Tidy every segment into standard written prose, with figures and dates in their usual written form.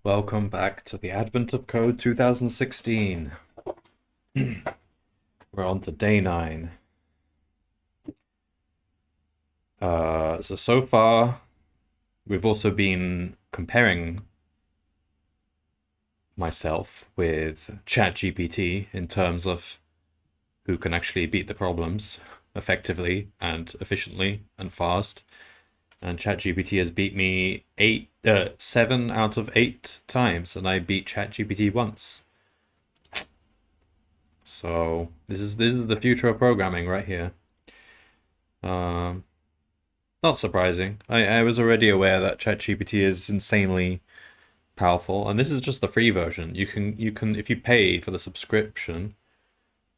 Welcome back to the Advent of Code 2016. We're on to day 9. So far, we've also been comparing myself with ChatGPT in terms of who can actually beat the problems effectively and efficiently and fast. And ChatGPT has beat me 7 out of 8 times, and I beat ChatGPT once. So this is the future of programming right here. Not surprising. I was already aware that ChatGPT is insanely powerful, and this is just the free version. You can if you pay for the subscription,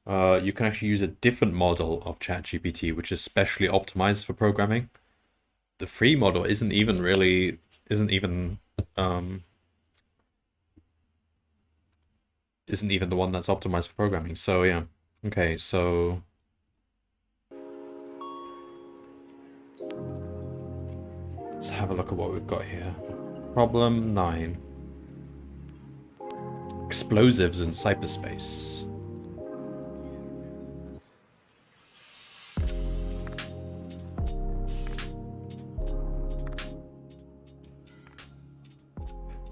you can actually use a different model of ChatGPT, which is specially optimized for programming. The free model isn't even the one that's optimized for programming. So yeah. Okay, so let's have a look at what we've got here. Problem 9. Explosives in cyberspace.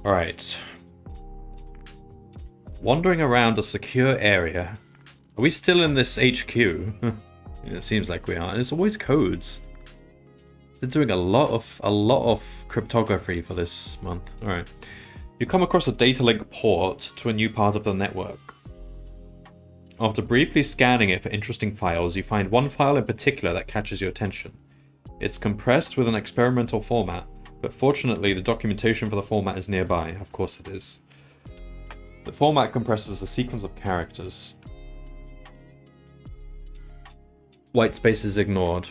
Alright. Wandering around a secure area. Are we still in this HQ? It seems like we are. And it's always codes. They're doing a lot of cryptography for this month. Alright. You come across a data link port to a new part of the network. After briefly scanning it for interesting files, you find one file in particular that catches your attention. It's compressed with an experimental format, but fortunately the documentation for the format is nearby. Of course it is. The format compresses a sequence of characters. White space is ignored.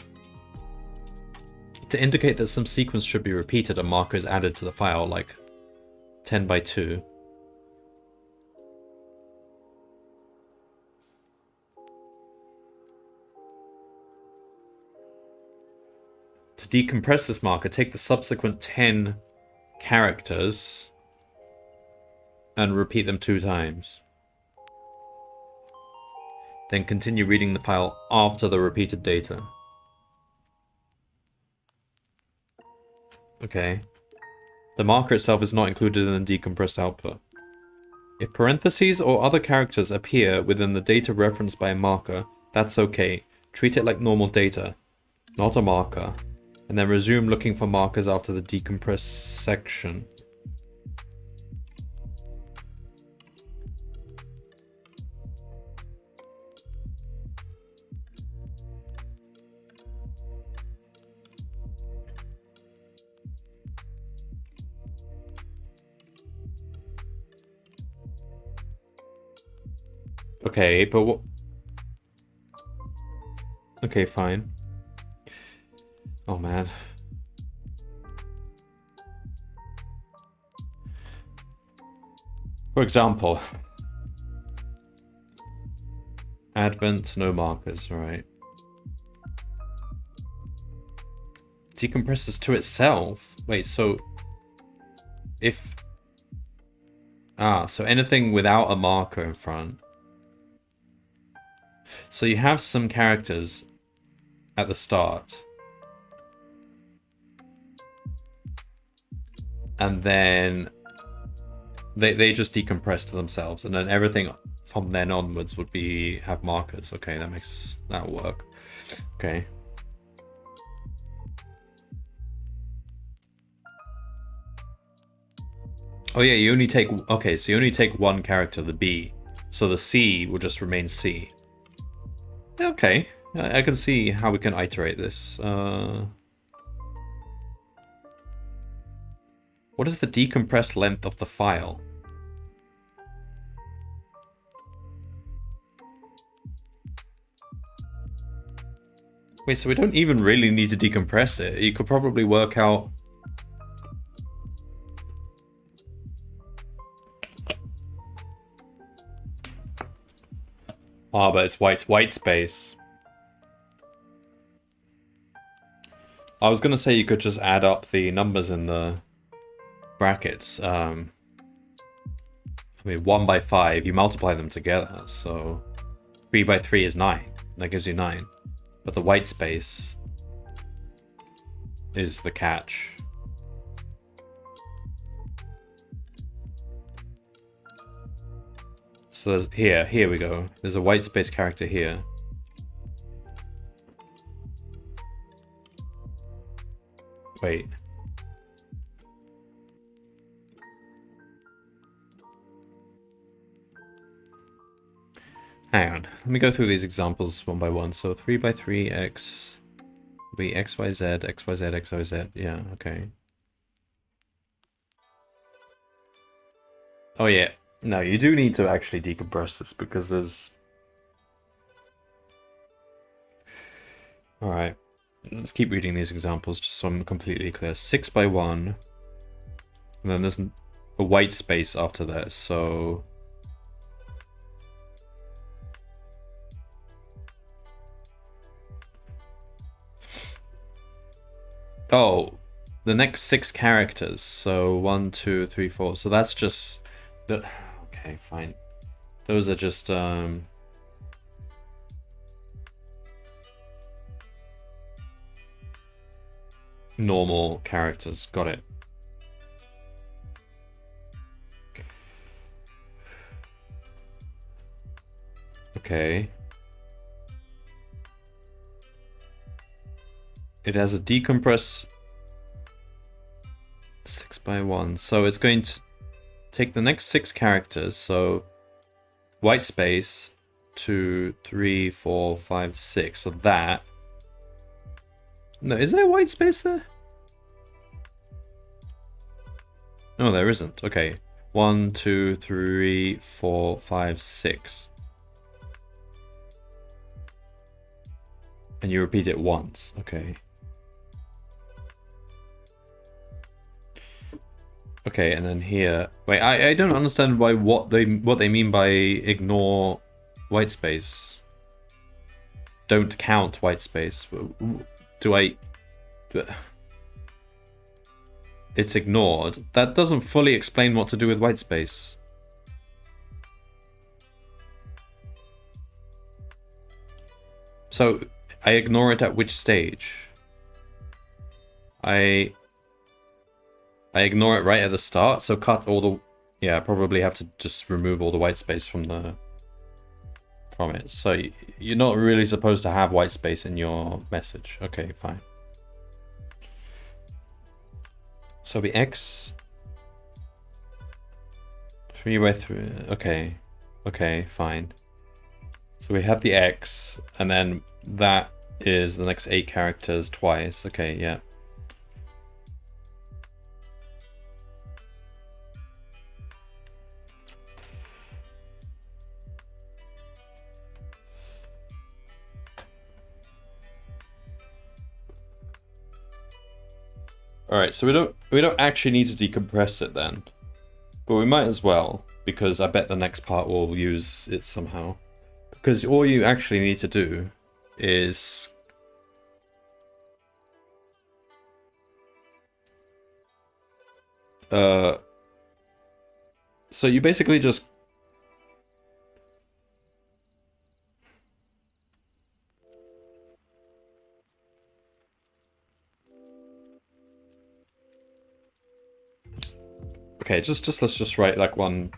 To indicate that some sequence should be repeated, a marker is added to the file, like 10 by 2. To decompress this marker, take the subsequent 10 characters and repeat them 2 times. Then continue reading the file after the repeated data. Okay. The marker itself is not included in the decompressed output. If parentheses or other characters appear within the data referenced by a marker, that's okay. Treat it like normal data, not a marker, and then resume looking for markers after the decompressed section. Okay, but what? Okay, fine. Oh man. For example, Advent, no markers, right? Decompresses to itself. Wait, so if so anything without a marker in front. So you have some characters at the start. And then they just decompress to themselves, and then everything from then onwards would have markers. Okay, that'll work. Okay. Oh yeah, you only take one character, the B. So the C will just remain C. Okay, I can see how we can iterate this. What is the decompressed length of the file? Wait, so we don't even really need to decompress it. You could probably work out... Ah, but it's white space. I was gonna say you could just add up the numbers in the brackets. I mean, 1 by 5, you multiply them together, so 3 by 3 is 9. That gives you 9. But the white space is the catch. So there's here we go. There's a white space character here. Wait. Hang on. Let me go through these examples one by one. So 3 by 3 x will be x, y, z, x, y, z, x, y, z. Yeah, okay. Oh yeah. No, you do need to actually decompress this because there's... Alright. Let's keep reading these examples just so I'm completely clear. 6 by 1. And then there's a white space after that, so... Oh, the next 6 characters. So 1, 2, 3, 4. So that's just the... Okay, fine. Those are just normal characters. Got it. Okay. It has a decompress 6 by 1. So it's going to take the next 6 characters. So white space 2, 3, 4, 5, 6. So that. No, is there white space there? No, there isn't. Okay. 1, 2, 3, 4, 5, 6. And you repeat it once. Okay. Okay, and then here. Wait, I don't understand why what they mean by ignore white space. Don't count white space. It's ignored. That doesn't fully explain what to do with white space. So I ignore it at which stage? I ignore it right at the start, so cut all the... Yeah, I probably have to just remove all the white space from it. So you're not really supposed to have white space in your message. Okay, fine. So the x 3 by 3. Okay. Okay, fine. So we have the x, and then that is the next 8 characters twice. Okay, yeah. Alright, so we don't actually need to decompress it then. But we might as well, because I bet the next part will use it somehow. Because all you actually need to do is... So you basically just... Okay, let's just write like one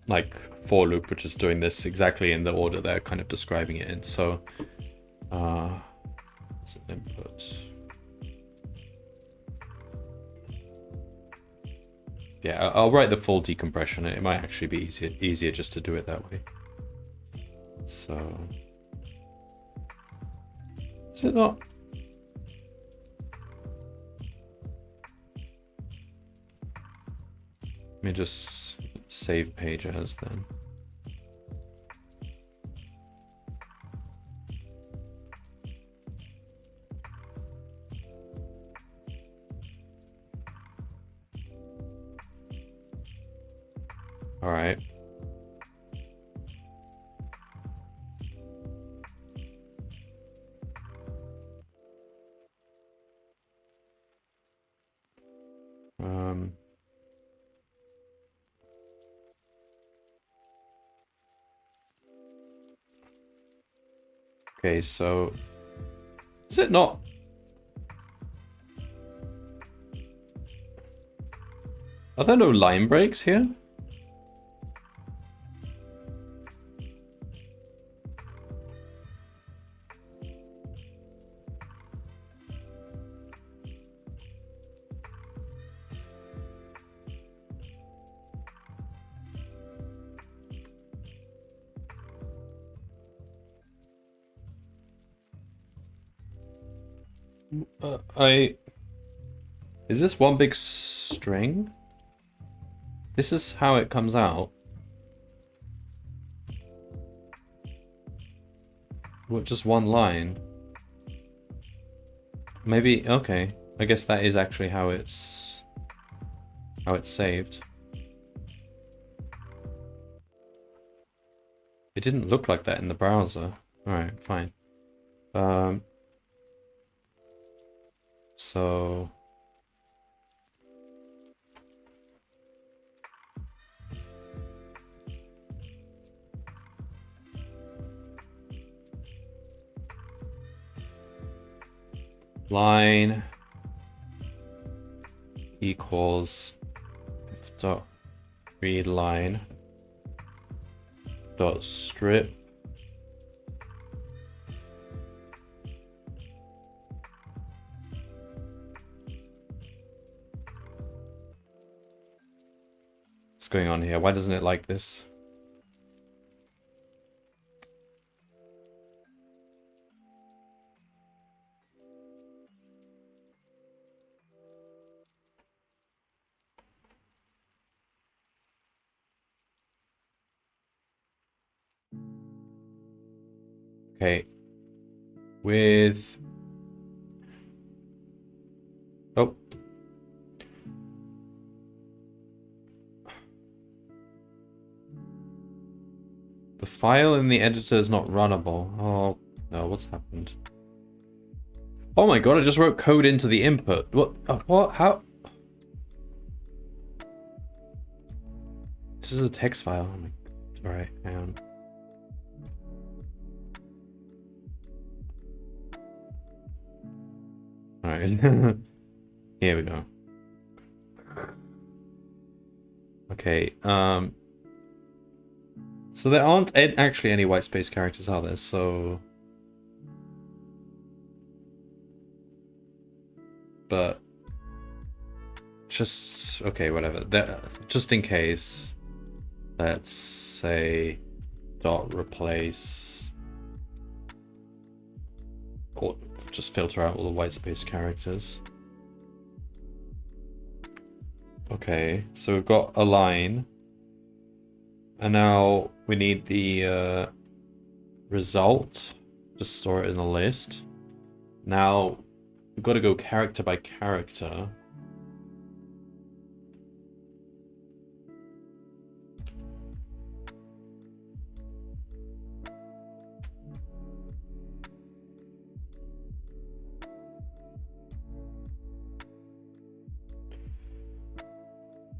like for loop which is doing this exactly in the order they're kind of describing it in. So it's an input. Yeah, I'll write the full decompression. It might actually be easier just to do it that way. So is it not? Let me just save page as then. All right. Okay, so is it not? Are there no line breaks here? Is this one big string? This is how it comes out. What, just one line? Maybe, okay. I guess that is actually how it's saved. It didn't look like that in the browser. Alright, fine. So line equals f dot read line dot strip what's going on here? Why doesn't it like this? Okay. With... Oh. The file in the editor is not runnable. Oh, no, what's happened? Oh my god, I just wrote code into the input. What? What? How? This is a text file. Oh my... Alright, hang on. Alright. Here we go. Okay, so there aren't actually any white space characters, are there? So... But... Just... Okay, whatever. Just in case... Let's say... Dot replace... Or just filter out all the white space characters. Okay, so we've got a line. And now we need the result. Just store it in a list. Now we've got to go character by character.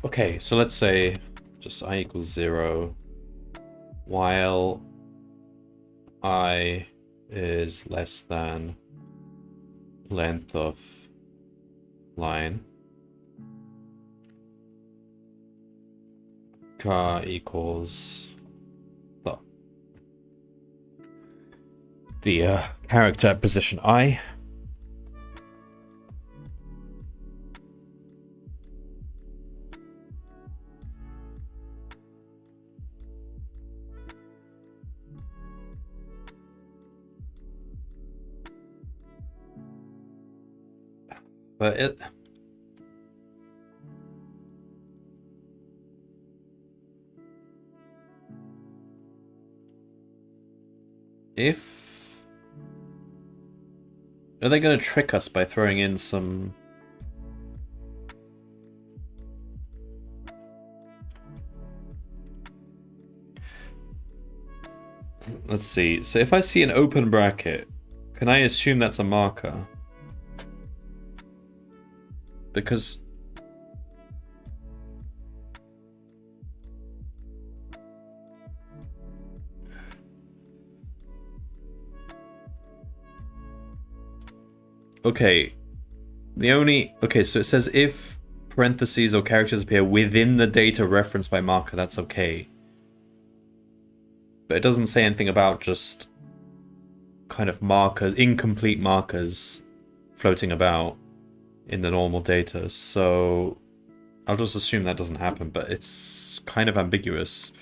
Okay, so let's say just I equals 0 while I is less than length of line. Car equals the character at position I. But are they going to trick us by throwing in some... Let's see. So if I see an open bracket, can I assume that's a marker? Because... okay, so it says if parentheses or characters appear within the data referenced by marker, that's okay. But it doesn't say anything about just kind of markers, incomplete markers floating about in the normal data. So I'll just assume that doesn't happen, but it's kind of ambiguous.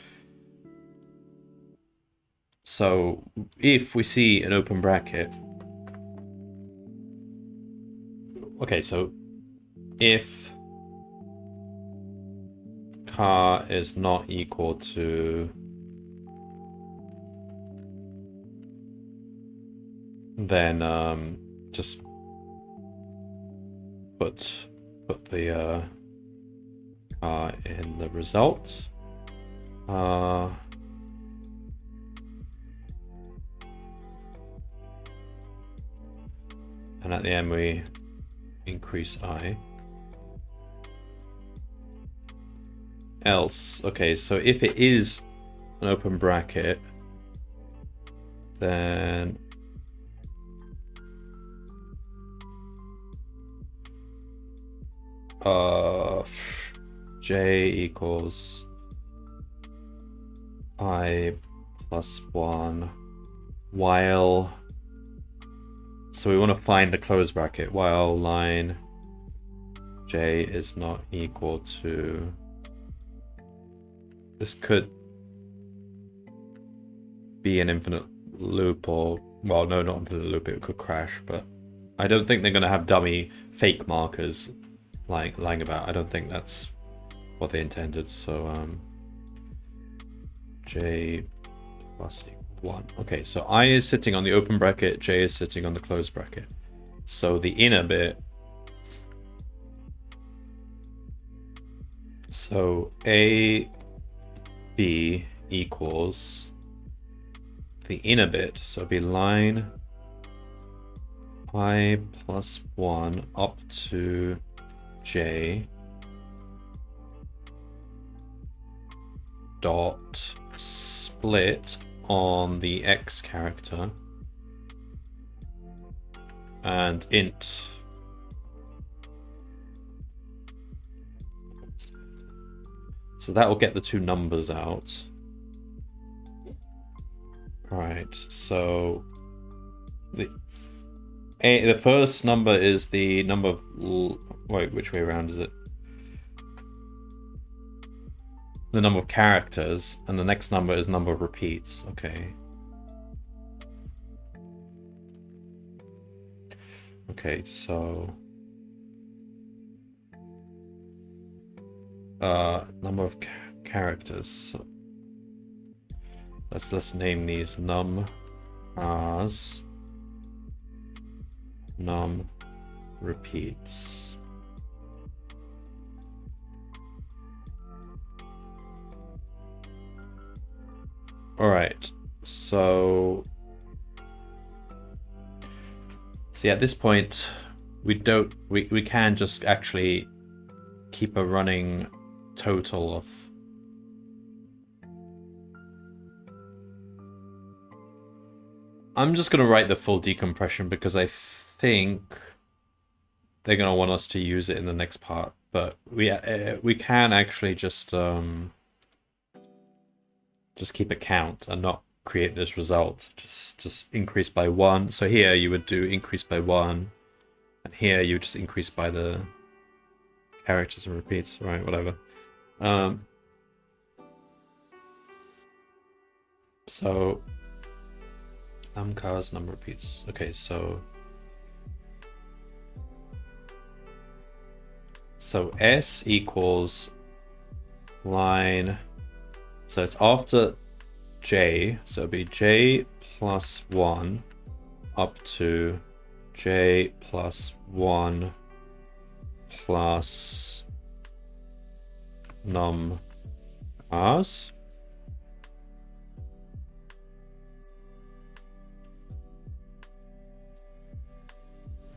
So if we see an open bracket, okay, so if car is not equal to, then just put the car in the result. And at the end we increase I. Else, okay, so if it is an open bracket, then j equals I plus 1 while, so we want to find the close bracket while line j is not equal to, this could be an infinite loop, or, well, no, not infinite loop, it could crash, but I don't think they're going to have dummy fake markers lying about. I don't think that's what they intended. So j plus 1. Okay, so I is sitting on the open bracket, j is sitting on the closed bracket. So the inner bit, so a b equals the inner bit, so it'd be line I plus 1 up to j dot split on the x character and int so that will get the two numbers out. Right, so the first number is the number of, wait, which way around is it? The number of characters, and the next number is number of repeats. Okay. Okay, so number of characters. Let's name these num rs num repeats. All right, so at this point we can just actually keep a running total of I'm just going to write the full decompression because I think they're going to want us to use it in the next part, but we can actually just keep a count and not create this result. Just increase by 1. So here you would do increase by 1, and here you would just increase by the characters and repeats, right? Whatever. So cars, number repeats. Okay, so s equals line, so it's after j, so it'll be j plus 1 up to j plus 1 plus num rs.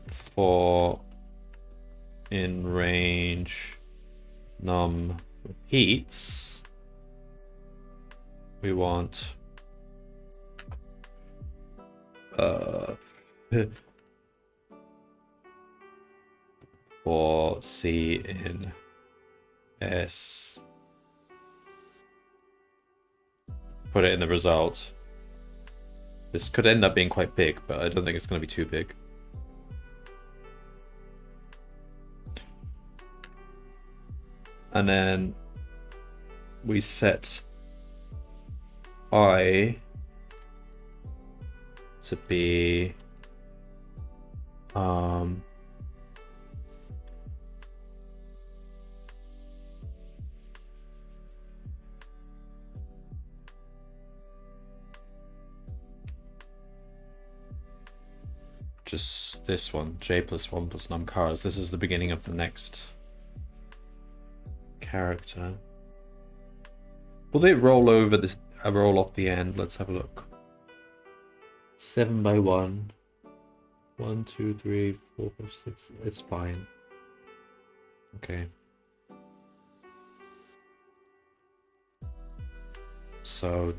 For in range num repeats, we want for C in S. Put it in the result. This could end up being quite big, but I don't think it's going to be too big. And then we set I to be just this one, j plus 1 plus num cars. This is the beginning of the next character. Will it roll over this? Roll off the end? Let's have a look. 7 by 1. 1, 2, 3, 4, 5, 6. It's fine. Okay. So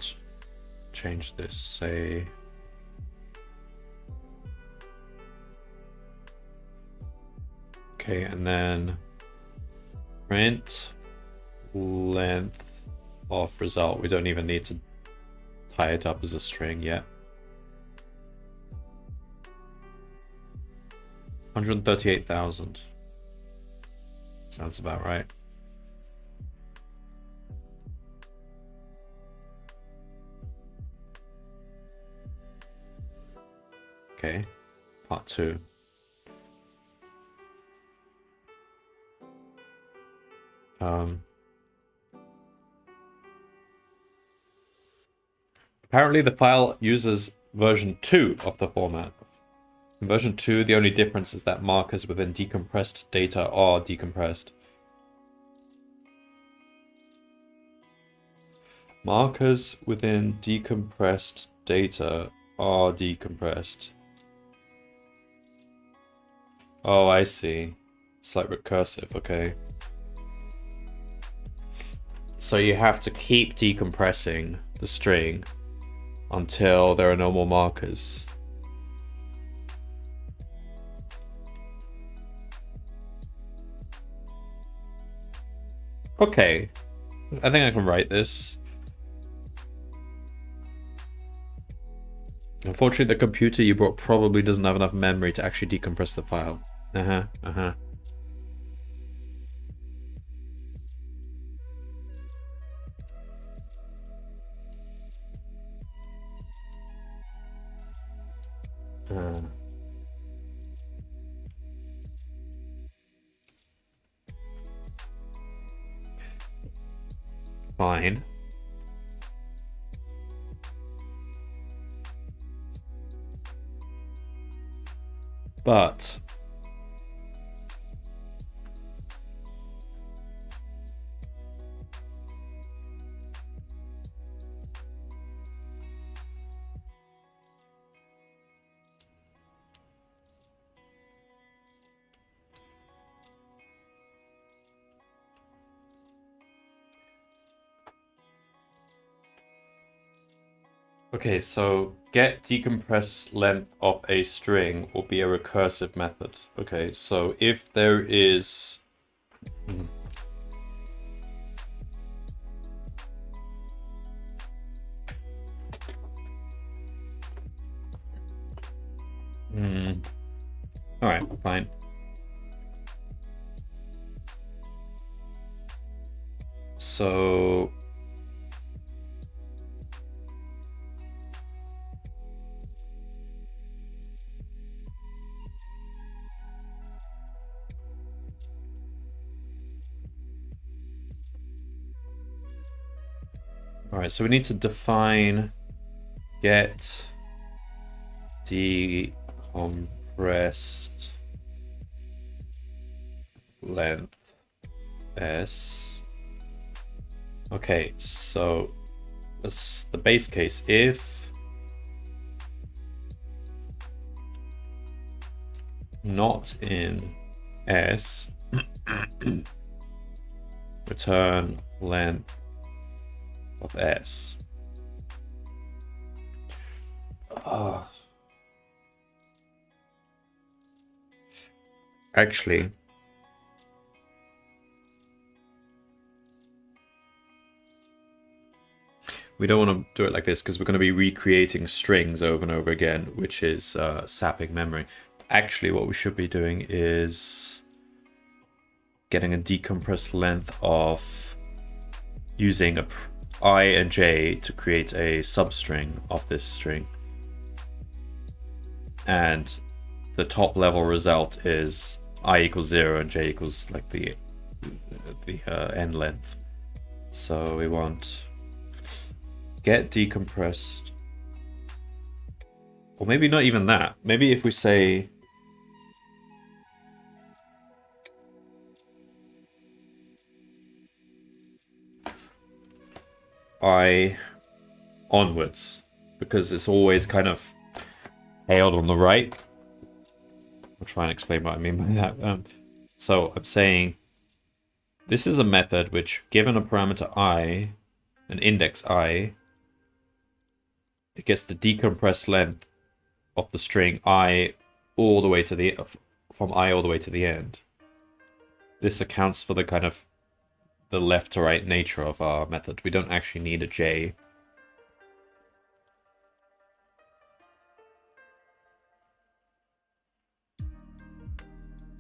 change this. Say. Okay, and then print length of result. We don't even need to tie it up as a string yet. 138,000. Sounds about right. Okay, part 2. Apparently the file uses version 2 of the format. In version 2, the only difference is that markers within decompressed data are decompressed. Markers within decompressed data are decompressed. Oh, I see. It's like recursive, okay. So you have to keep decompressing the string until there are no more markers. Okay, I think I can write this. Unfortunately, the computer you brought probably doesn't have enough memory to actually decompress the file. Fine. But okay, so get decompress length of a string will be a recursive method. Okay, so if there is all right, fine. So all right, so we need to define get decompressed length s. Okay, so that's the base case. If not in s, return length of s. Actually, We don't want to do it like this because we're going to be recreating strings over and over again, which is sapping memory. Actually, what we should be doing is getting a decompressed length of using I and j to create a substring of this string. And the top level result is I equals 0 and j equals like the end length. So we want get decompressed, or maybe not even that. Maybe if we say I onwards, because it's always kind of tailed on the right. I'll try and explain what I mean by that. So I'm saying this is a method which, given a parameter I, an index I, it gets the decompressed length of the string I all the way to the from I all the way to the end. This accounts for the kind of the left to right nature of our method. We don't actually need a j.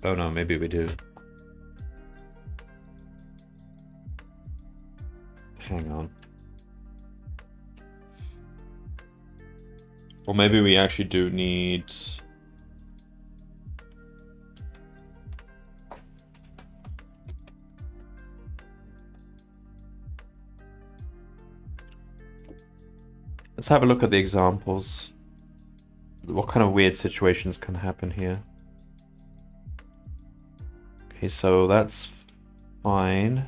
Oh no, maybe we do. Hang on. Or maybe we actually do need... Let's have a look at the examples. What kind of weird situations can happen here? Okay, so that's fine.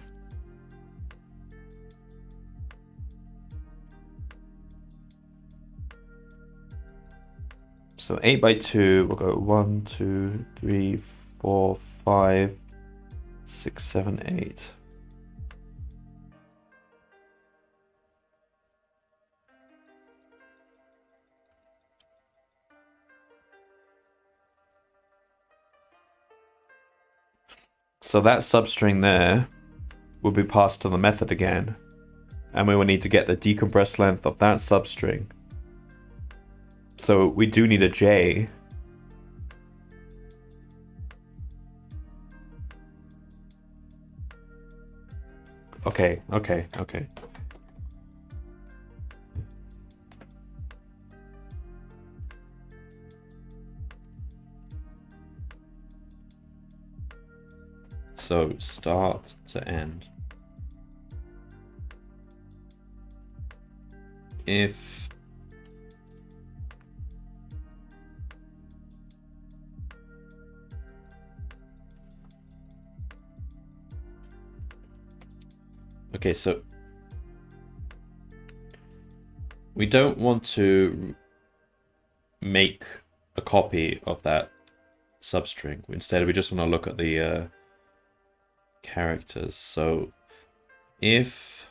So 8 by 2, we'll go 1, 2, 3, 4, 5, 6, 7, 8. So that substring there will be passed to the method again. And we will need to get the decompressed length of that substring. So we do need a j. Okay. So start to end. If okay, so we don't want to make a copy of that substring. Instead, we just want to look at the characters. So if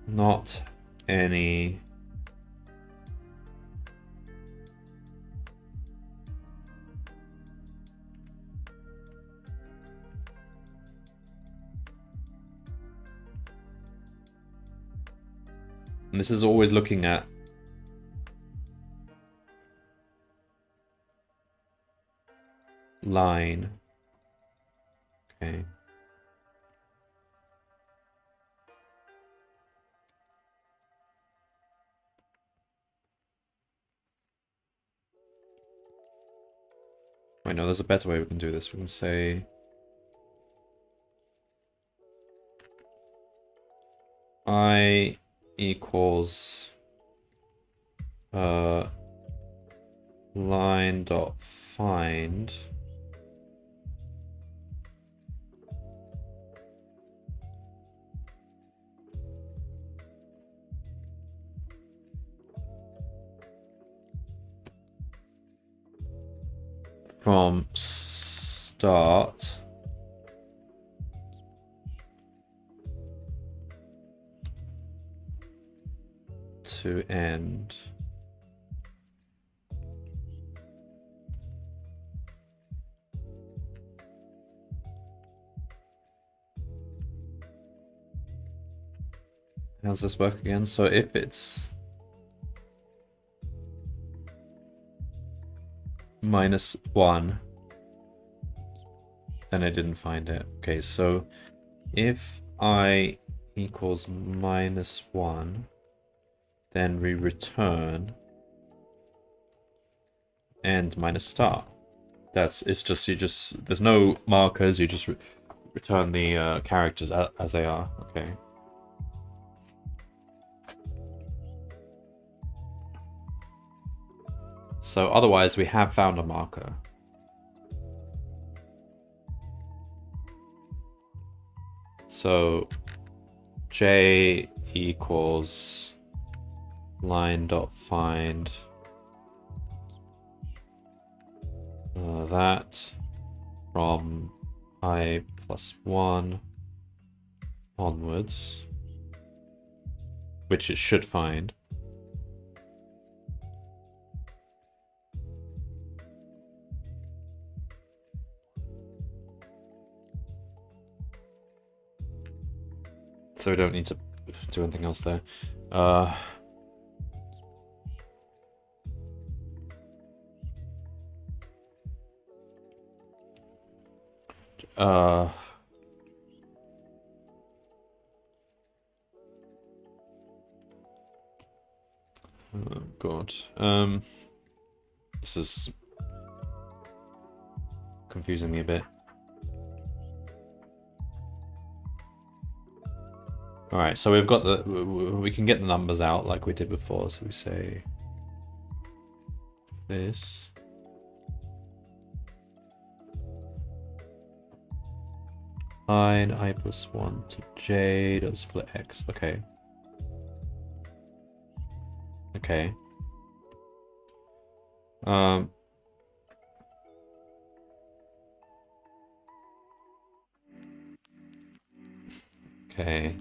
not any and this is always looking at line. Okay. Wait, no, there's a better way we can do this. We can say I equals line dot find from start to end. How's this work again? So if it's -1, then I didn't find it. Okay, so if I equals -1, then we return and minus star. It's just, there's no markers, you just return the characters as they are. Okay. So otherwise we have found a marker. So j equals line.find that from I + 1 onwards, which it should find. So we don't need to do anything else there. Oh God. This is confusing me a bit. All right, so we've got we can get the numbers out like we did before. So we say this. Line I + 1 to j dot split x. Okay. Okay. Okay.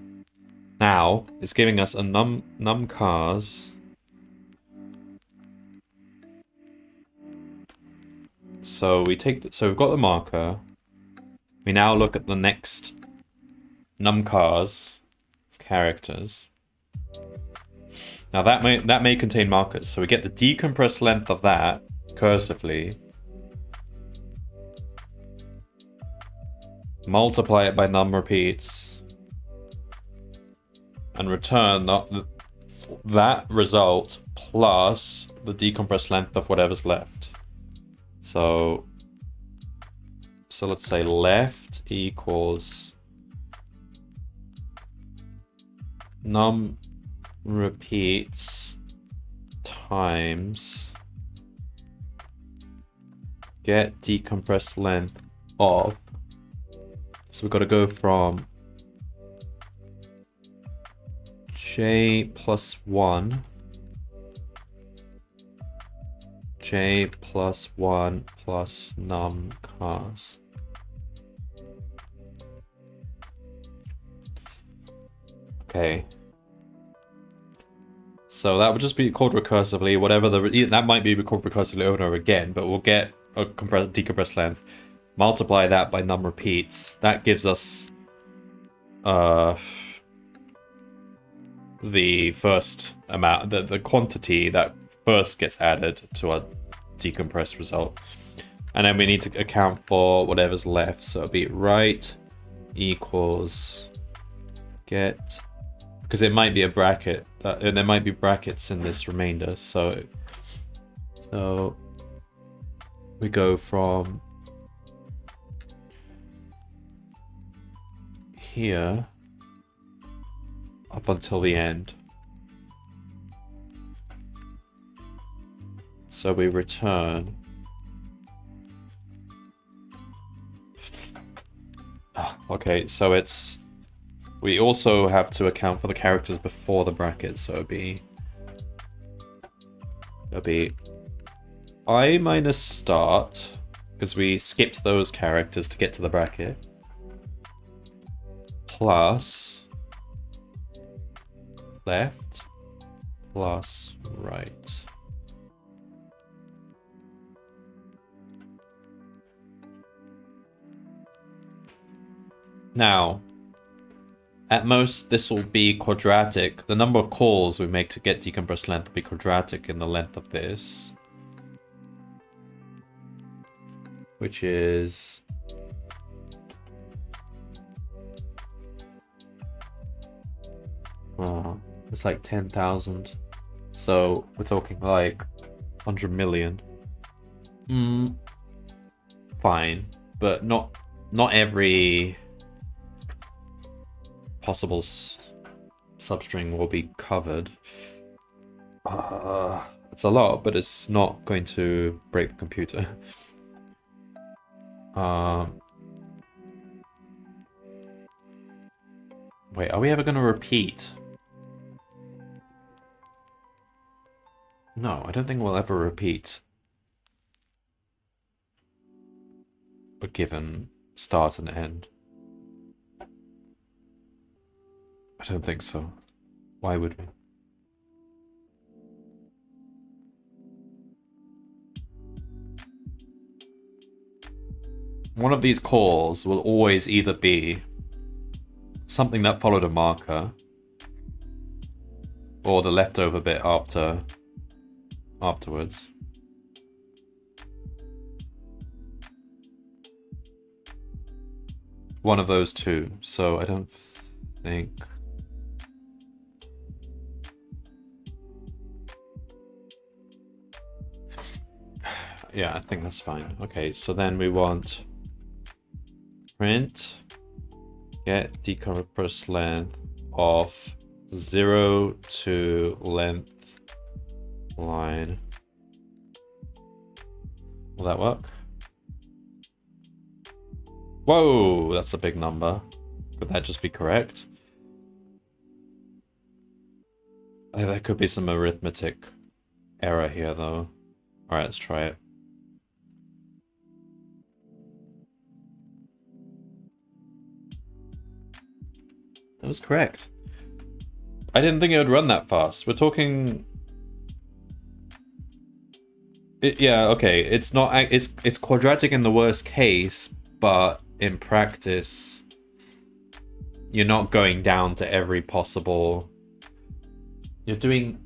Now it's giving us a num cars. So we've got the marker. We now look at the next num cars characters. Now that may contain markers. So we get the decompressed length of that cursively. Multiply it by num repeats. And return that result plus the decompressed length of whatever's left. So let's say left equals num repeats times get decompressed length of. So we've got to go from j + 1, j + 1 plus num cars. Okay. So that would just be called recursively, whatever that might be called recursively over and over again, but we'll get a decompressed length, multiply that by num repeats. That gives us the first amount, the quantity that first gets added to our decompressed result. And then we need to account for whatever's left. So it'll be right equals get, because it might be a bracket, and there might be brackets in this remainder. So we go from here up until the end. So we return. Okay, so we also have to account for the characters before the bracket, so it'll be I minus start, because we skipped those characters to get to the bracket, plus left plus right. Now, At most, this will be quadratic. The number of calls we make to get decompressed length will be quadratic in the length of this. Which is... oh, it's like 10,000. So we're talking like 100 million. Fine, but not every possible substring will be covered. It's a lot, but it's not going to break the computer. Wait, are we ever going to repeat? No, I don't think we'll ever repeat a given start and end. I don't think so. Why would we? One of these calls will always either be something that followed a marker or the leftover bit afterwards. One of those two, so I don't think... yeah, I think that's fine. Okay, so then we want print get decompressed length of 0 to length line. Will that work? Whoa, that's a big number. Could that just be correct? There could be some arithmetic error here, though. Alright, let's try it. That was correct. I didn't think it would run that fast. We're talking... yeah, okay. It's not... It's quadratic in the worst case, but in practice, you're not going down to every possible... You're doing...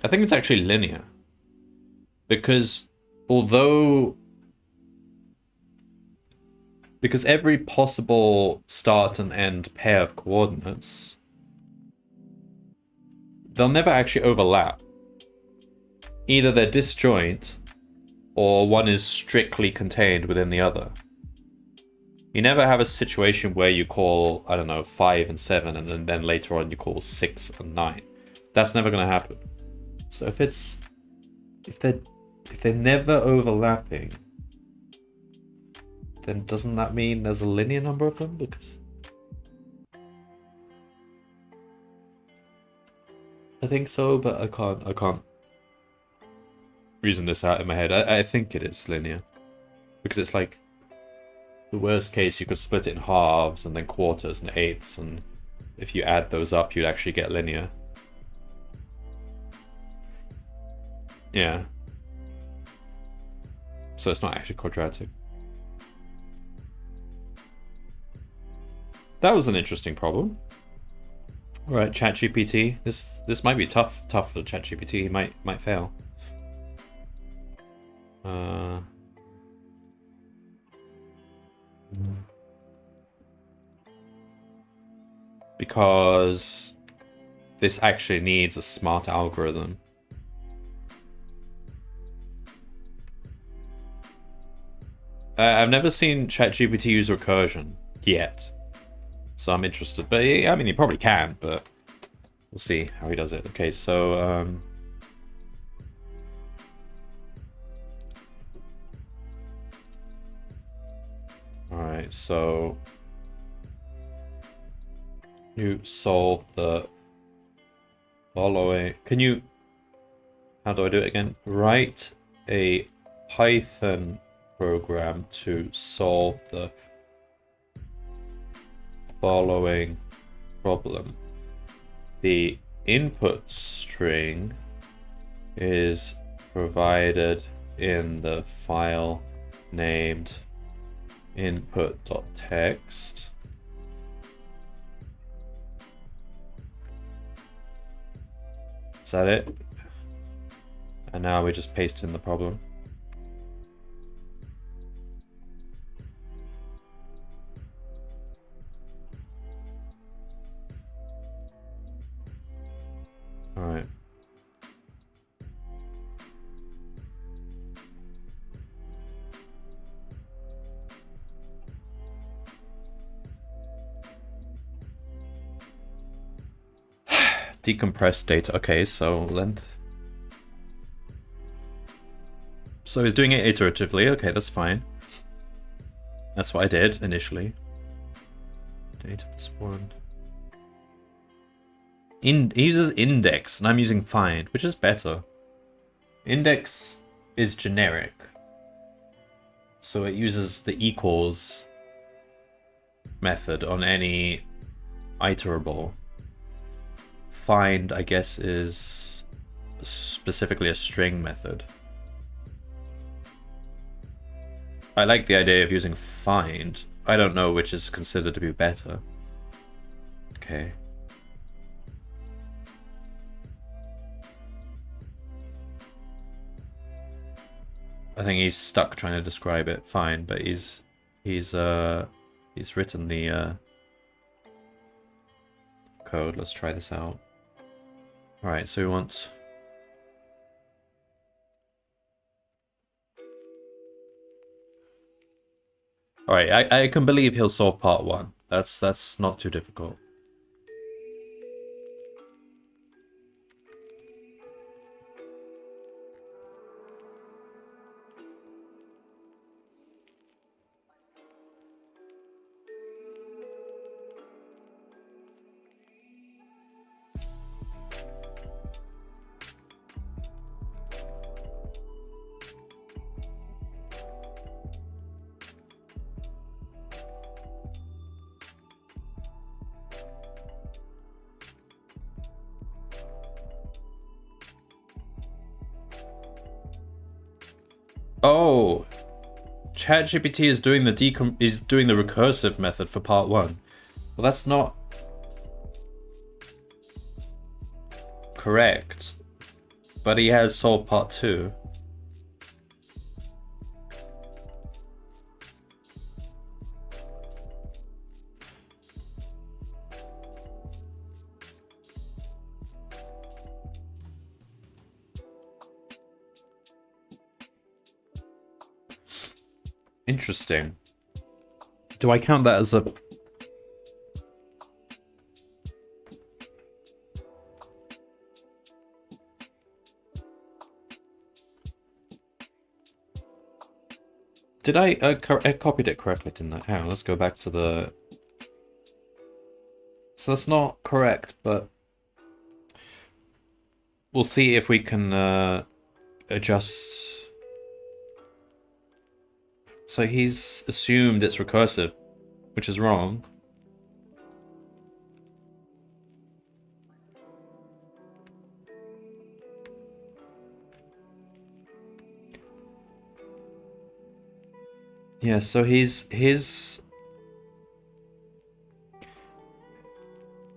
I think it's actually linear. Because although... because every possible start and end pair of coordinates, they'll never actually overlap. Either they're disjoint, or one is strictly contained within the other. You never have a situation where you call, I don't know, 5 and 7, and then later on you call 6 and 9. That's never going to happen. So if they're never overlapping, then doesn't that mean there's a linear number of them? Because I think so, but I can't reason this out in my head. I think it is linear, because it's like the worst case you could split it in halves and then quarters and eighths, and if you add those up, you'd actually get linear. Yeah. So it's not actually quadratic. That was an interesting problem. All right, ChatGPT. This might be tough for ChatGPT. He might fail. Because this actually needs a smart algorithm. I've never seen ChatGPT use recursion yet, so I'm interested. But I mean, he probably can, but we'll see how he does it. Okay, so all right, so You solve the following. Can you... How do I do it again? Write a Python program to solve the following problem. The input string is provided in the file named input.txt. Is that it? And now we just paste in the problem. All right. Decompress data. Okay, so length. So he's doing it iteratively. Okay, that's fine. That's what I did initially. Data plus 1. He uses index, and I'm using find, which is better. Index is generic, so it uses the equals method on any iterable. Find, I guess, is specifically a string method. I like the idea of using find. I don't know which is considered to be better. Okay. I think he's stuck trying to describe it. Fine, but he's written the code. Let's try this out. All right, so we want. All right, I can believe he'll solve part 1. That's not too difficult. Oh, ChatGPT is doing the recursive method for part 1. Well, that's not correct. But he has solved part 2. Interesting. Do I count that as a... Did I copied it correctly, didn't I? Hang on, let's go back to the... So that's not correct, but... We'll see if we can adjust... So he's assumed it's recursive, which is wrong. Yeah, so his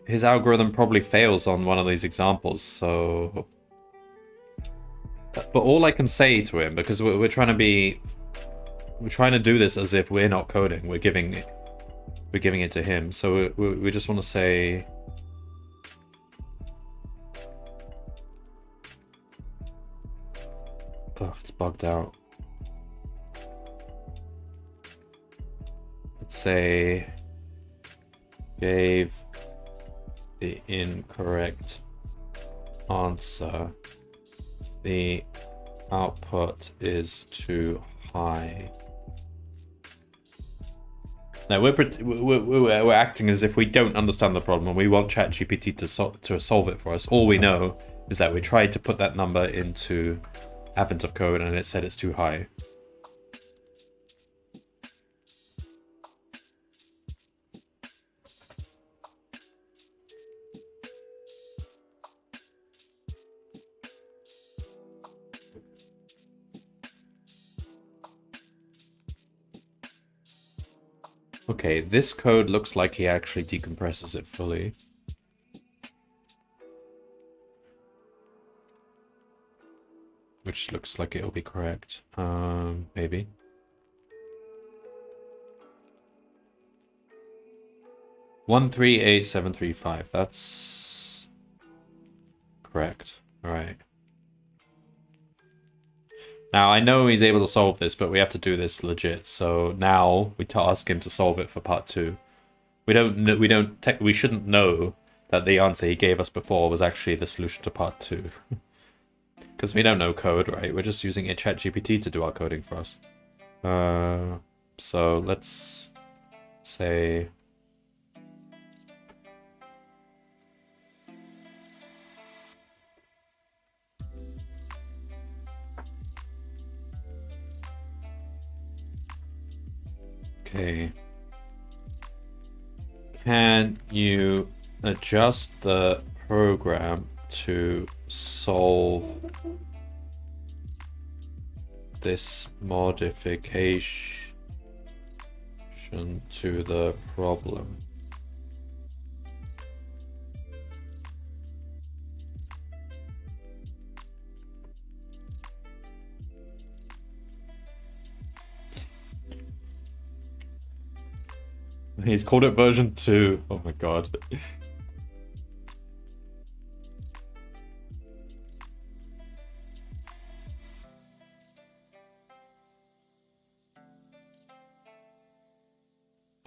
algorithm probably fails on one of these examples, so... But all I can say to him, because we're trying to be... We're trying to do this as if we're not coding. We're giving it to him. So we just want to say... Oh, it's bugged out. Let's say... Gave the incorrect answer. The output is too high. No, we're acting as if we don't understand the problem and we want ChatGPT to solve it for us. All we know is that we tried to put that number into Advent of Code and it said it's too high. Okay, this code looks like he actually decompresses it fully. Which looks like it'll be correct. Maybe. One 138,735. That's correct. All right. Now, I know he's able to solve this, but we have to do this legit. So now we task him to solve it for part 2. We shouldn't know that the answer he gave us before was actually the solution to part 2. Because we don't know code, right? We're just using a ChatGPT to do our coding for us. So let's say... Okay. Can you adjust the program to solve this modification to the problem? He's called it version 2. Oh my god.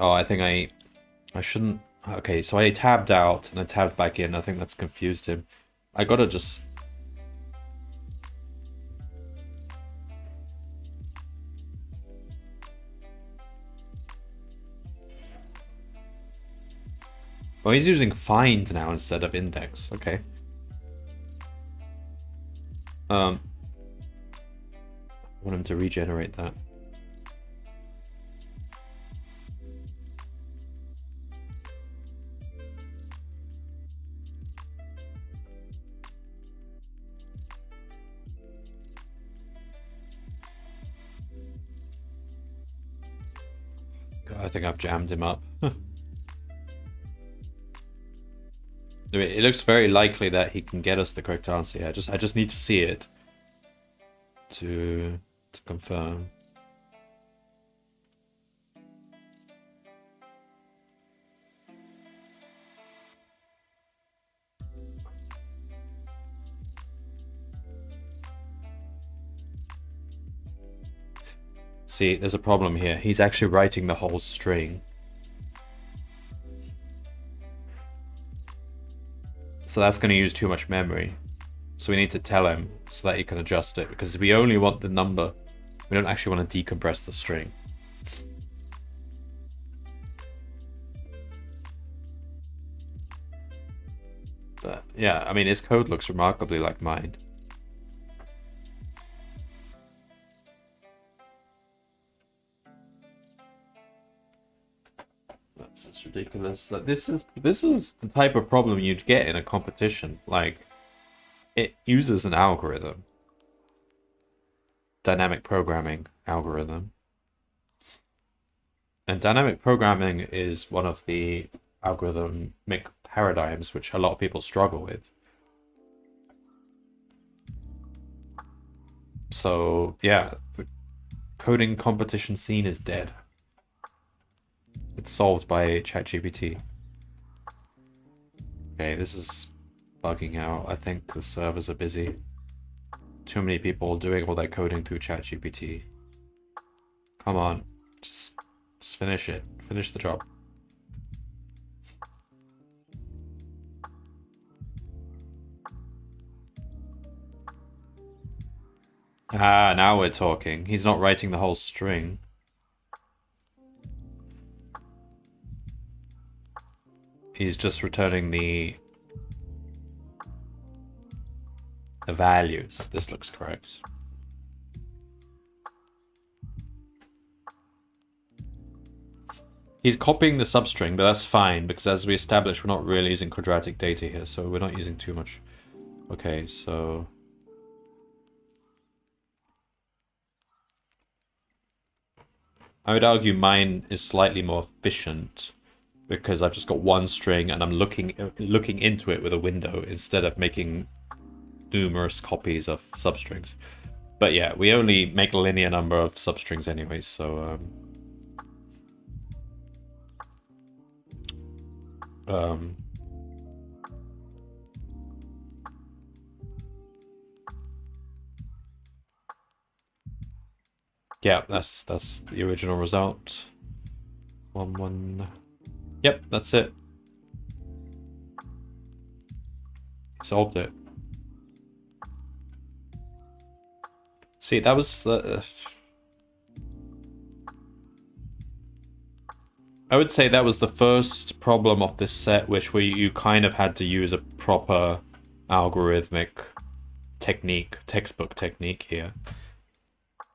Oh, I think I shouldn't... Okay, so I tabbed out and I tabbed back in. I think that's confused him. I gotta just... Oh, he's using find now instead of index. Okay. I want him to regenerate that. God, I think I've jammed him up. It looks very likely that he can get us the correct answer. Yeah, I just need to see it to confirm. See, there's a problem here. He's actually writing the whole string. So that's going to use too much memory. So we need to tell him so that he can adjust it, because we only want the number. We don't actually want to decompress the string. But yeah, I mean, his code looks remarkably like mine. That's ridiculous. Like, this is the type of problem you'd get in a competition. Like, it uses an algorithm, dynamic programming algorithm, and dynamic programming is one of the algorithmic paradigms which a lot of people struggle with. So yeah, the coding competition scene is dead. It's solved by ChatGPT. Okay, this is bugging out. I think the servers are busy. Too many people doing all their coding through ChatGPT. Come on, just finish it. Finish the job. Ah, now we're talking. He's not writing the whole string. He's just returning the values. This looks correct. He's copying the substring, but that's fine, because as we established, we're not really using quadratic data here, so we're not using too much. Okay, so... I would argue mine is slightly more efficient, because I've just got one string and I'm looking into it with a window instead of making numerous copies of substrings. But yeah, we only make a linear number of substrings anyway, so... yeah, that's the original result. 1. Yep, that's it. Solved it. See, that was the... I would say that was the first problem of this set, which you kind of had to use a proper algorithmic technique, textbook technique here.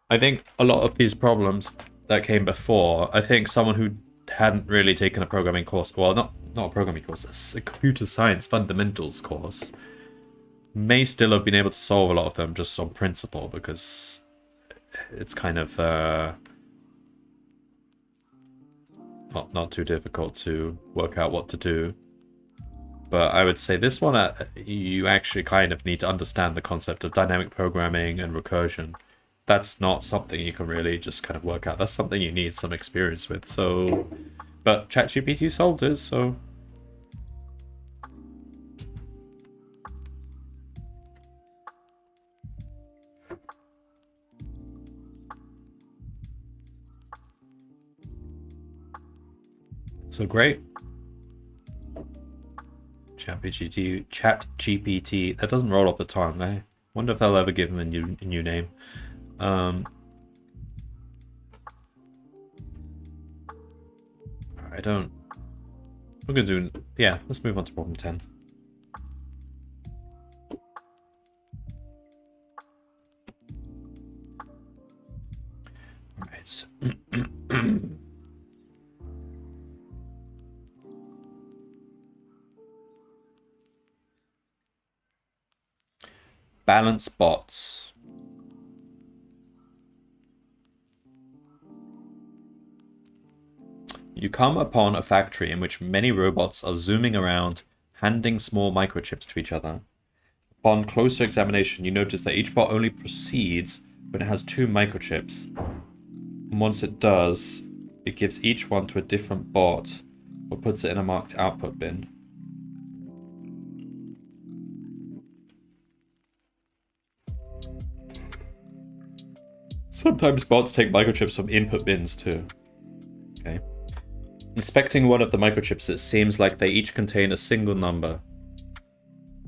I think a lot of these problems that came before, I think someone who hadn't really taken a programming course, well, not a programming course, a computer science fundamentals course, may still have been able to solve a lot of them just on principle, because it's kind of not too difficult to work out what to do. But I would say this one, you actually kind of need to understand the concept of dynamic programming and recursion. That's not something you can really just kind of work out. That's something you need some experience with. So, but ChatGPT solved it, so... So great. ChatGPT. That doesn't roll off the tongue. I wonder if they'll ever give him a new name. I don't... We're gonna do... Yeah, let's move on to problem 10. Alright. Balance bots. You come upon a factory in which many robots are zooming around, handing small microchips to each other. Upon closer examination, you notice that each bot only proceeds when it has 2 microchips. And once it does, it gives each one to a different bot, or puts it in a marked output bin. Sometimes bots take microchips from input bins too. Okay. Inspecting one of the microchips, it seems like they each contain a single number.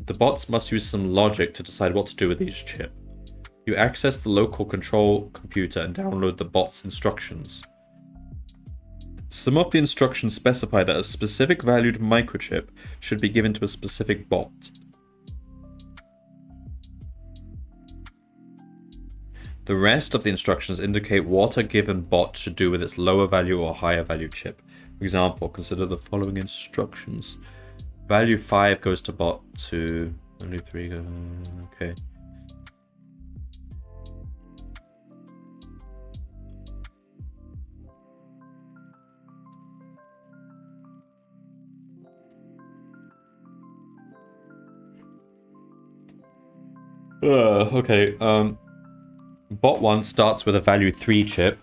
The bots must use some logic to decide what to do with each chip. You access the local control computer and download the bot's instructions. Some of the instructions specify that a specific valued microchip should be given to a specific bot. The rest of the instructions indicate what a given bot should do with its lower value or higher value chip. For example, consider the following instructions. Value 5 goes to bot 2. Value 3 goes... Okay. Okay, bot 1 starts with a value 3 chip.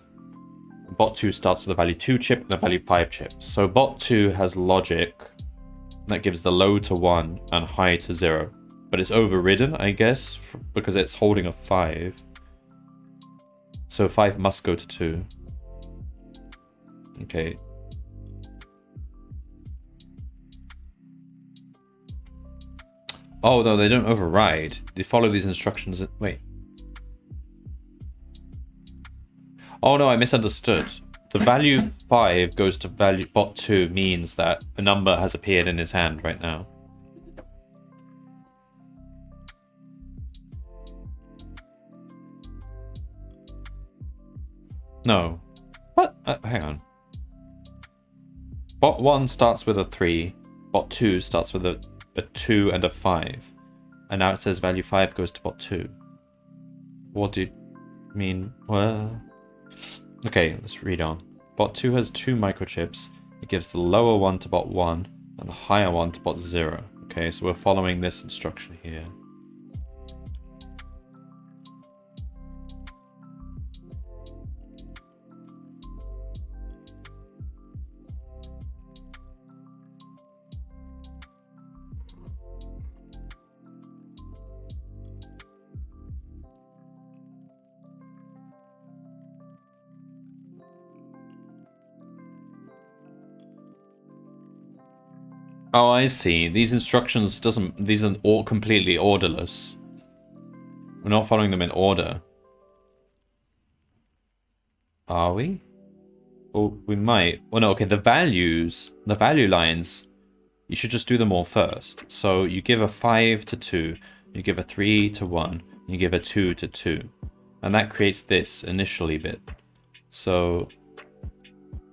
Bot 2 starts with a value 2 chip and a value 5 chip. So bot 2 has logic that gives the low to 1 and high to 0. But it's overridden, I guess, because it's holding a 5. So 5 must go to 2. Okay. Oh, no, they don't override. They follow these instructions. Wait. Oh, no, I misunderstood. the value 5 goes to value bot 2 means that a number has appeared in his hand right now. No. What? Hang on. Bot 1 starts with a 3. Bot 2 starts with a 2 and a 5. And now it says value 5 goes to bot 2. What do you mean? Well... Okay, let's read on. Bot 2 has 2 microchips. It gives the lower one to bot 1 and the higher one to bot 0. Okay, so we're following this instruction here. Oh, I see. These instructions these are all completely orderless. We're not following them in order. Are we? Well, we might. Well, no, okay, the value lines, you should just do them all first. So you give a 5 to 2, you give a 3 to 1, you give a 2 to 2. And that creates this initially bit. So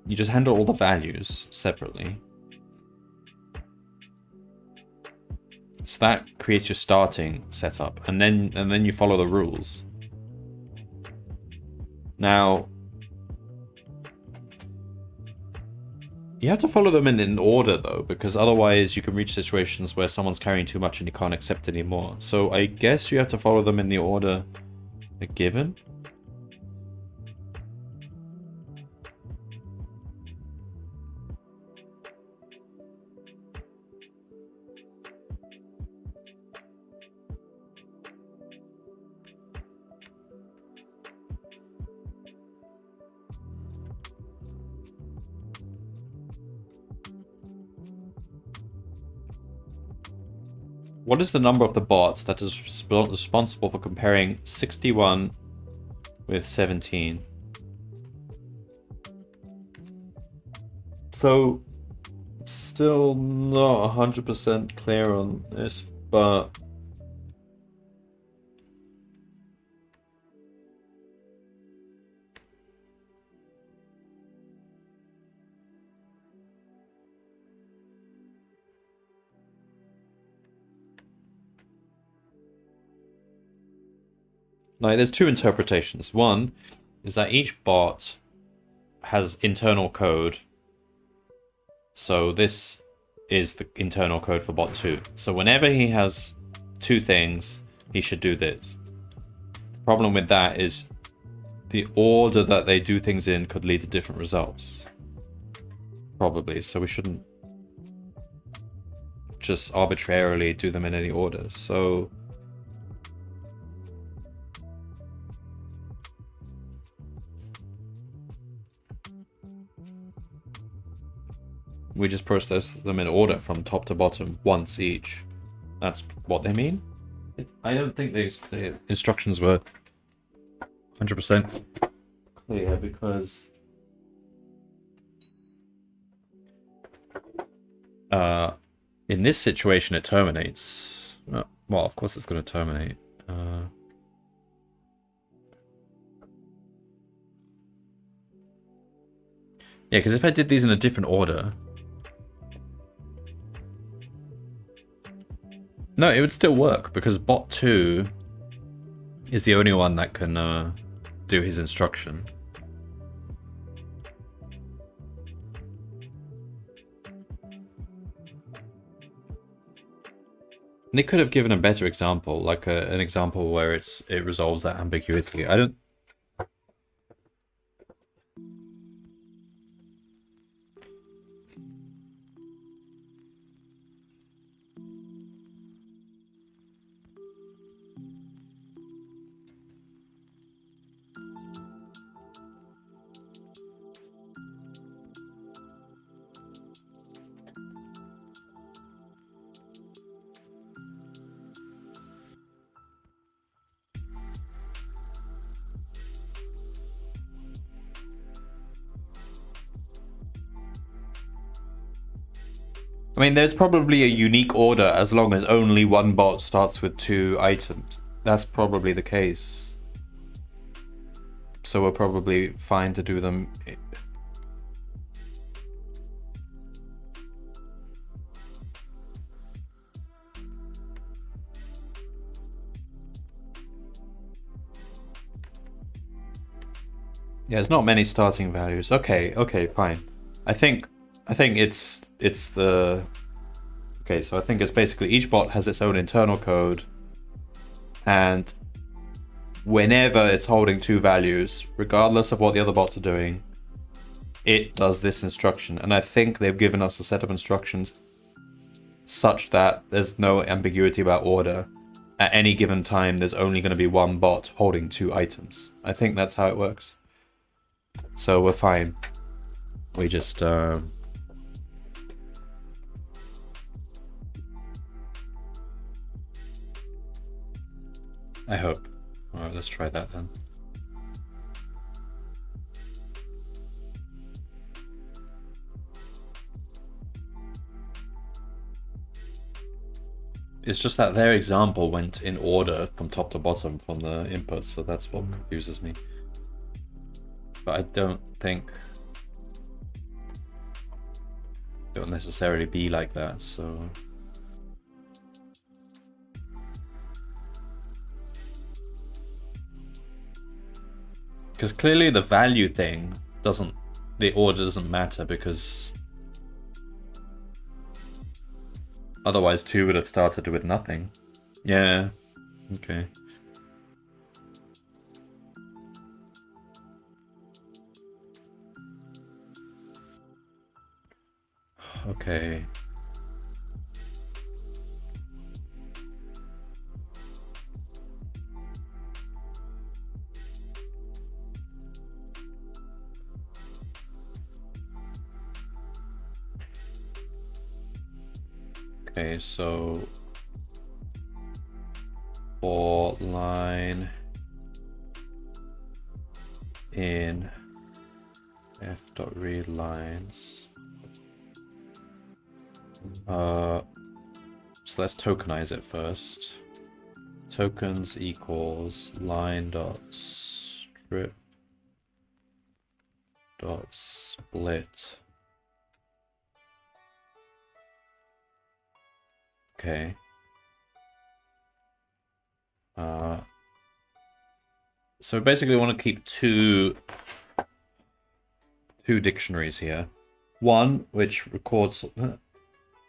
you just handle all the values separately. So that creates your starting setup, and then you follow the rules. Now, you have to follow them in order though, because otherwise you can reach situations where someone's carrying too much and you can't accept anymore. So I guess you have to follow them in the order they're given. What is the number of the bot that is responsible for comparing 61 with 17? So, still not 100% clear on this, but... Now, there's two interpretations. One is that each bot has internal code. So this is the internal code for bot 2. So whenever he has two things, he should do this. The problem with that is the order that they do things in could lead to different results. Probably, so we shouldn't just arbitrarily do them in any order. So we just process them in order from top to bottom once each. That's what they mean. I don't think the instructions were 100% clear because in this situation it terminates. Well, of course it's going to terminate. Yeah, because if I did these in a different order... No, it would still work, because bot 2 is the only one that can do his instruction. They could have given a better example, like an example where it resolves that ambiguity. I don't... I mean, there's probably a unique order as long as only one bot starts with 2 items. That's probably the case. So we're probably fine to do them. Yeah, there's not many starting values. Okay, fine. I think it's the... Okay, so I think it's basically each bot has its own internal code, and whenever it's holding 2 values, regardless of what the other bots are doing, it does this instruction. And I think they've given us a set of instructions such that there's no ambiguity about order. At any given time, there's only going to be one bot holding 2 items. I think that's how it works. So we're fine. We just... I hope. Alright, let's try that then. It's just that their example went in order from top to bottom from the inputs, so that's what confuses me. But I don't think it'll necessarily be like that, so... Because clearly the value thing doesn't... The order doesn't matter, because... Otherwise 2 would have started with nothing. Yeah, okay. Okay. Okay, so for line in f.read lines. So let's tokenize it first. Tokens equals line dot strip dot split. Okay. So basically we want to keep two dictionaries here. One which records...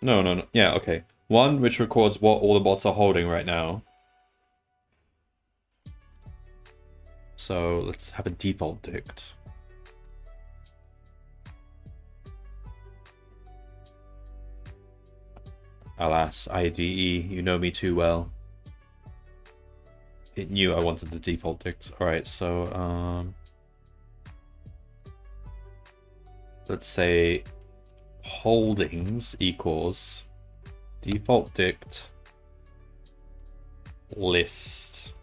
No. Yeah, okay. One which records what all the bots are holding right now. So let's have a default dict. Alas, IDE, you know me too well. It knew I wanted the default dict. Alright, so let's say holdings equals default dict list.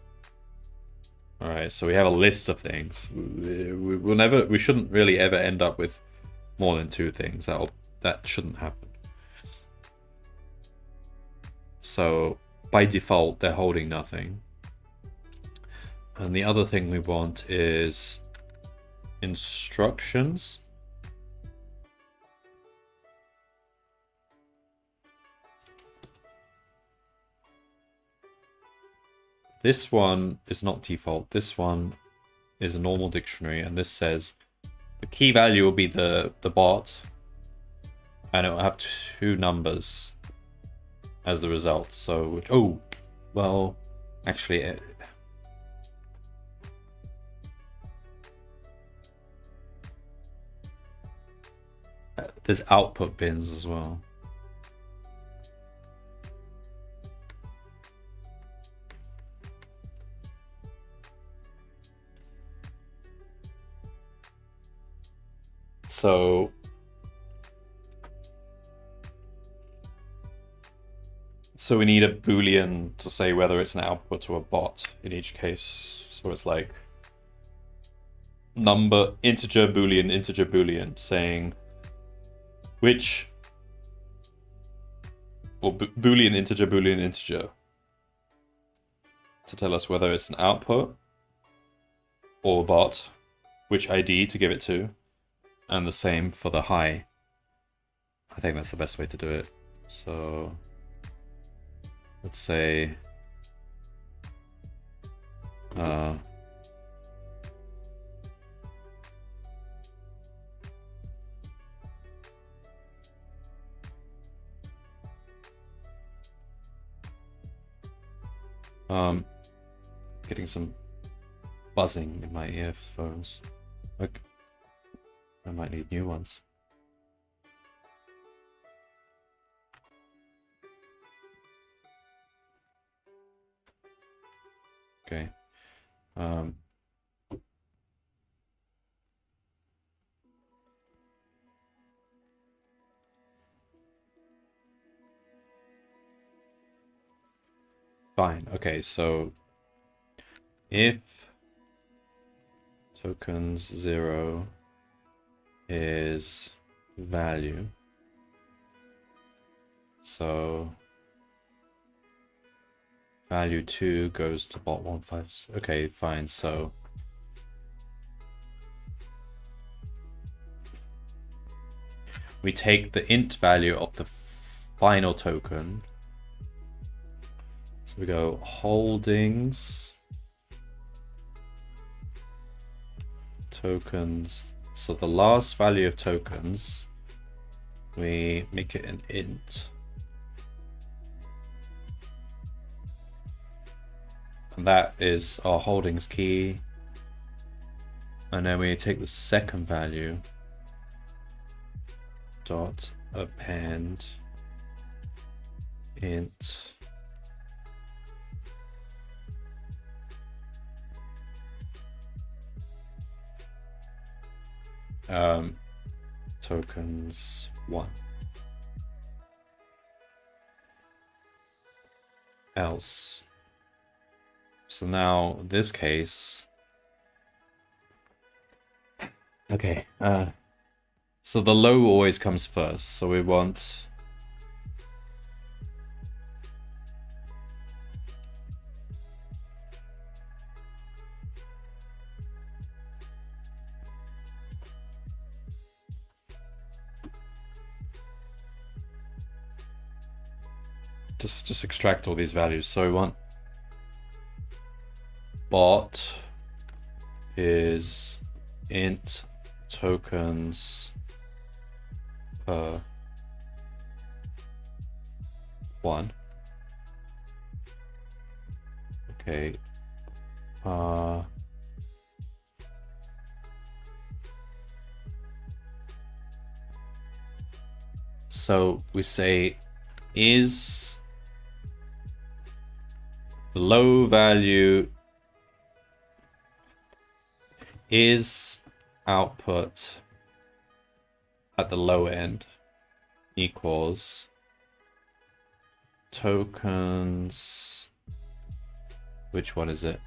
Alright, so we have a list of things. We shouldn't really ever end up with more than 2 things. That shouldn't happen. So by default, they're holding nothing. And the other thing we want is instructions. This one is not default. This one is a normal dictionary, and this says the key value will be the bot, and it will have 2 numbers as the result. So, oh, well, actually, there's output bins as well. So we need a boolean to say whether it's an output or a bot in each case. So it's like number, integer boolean, saying which or Boolean integer, to tell us whether it's an output or a bot, which ID to give it to, and the same for the high. I think that's the best way to do it. So let's say getting some buzzing in my earphones. Like, I might need new ones. Okay. Fine. Okay, so if tokens 0 is value, so value 2 goes to bot 156. Okay, fine. So we take the int value of the final token. So we go holdings tokens. So the last value of tokens, we make it an int. And that is our holdings key. And then we take the second value, dot append int tokens 1. Else. So now this case, okay, so the low always comes first, so we want just extract all these values. So we want bot is int tokens per 1. Okay. So we say is the low value is output at the low end equals tokens, which one is it?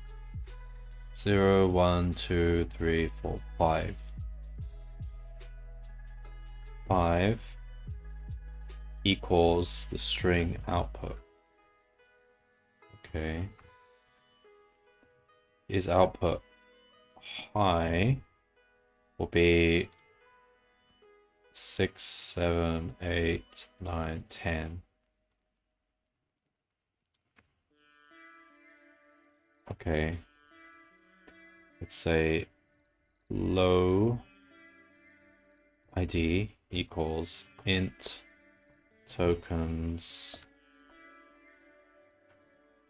0, 1, 2, 3, 4, 5. 5 equals the string output. Okay. Is output high will be 6, 7, 8, 9, 10. Okay. Let's say low ID equals int tokens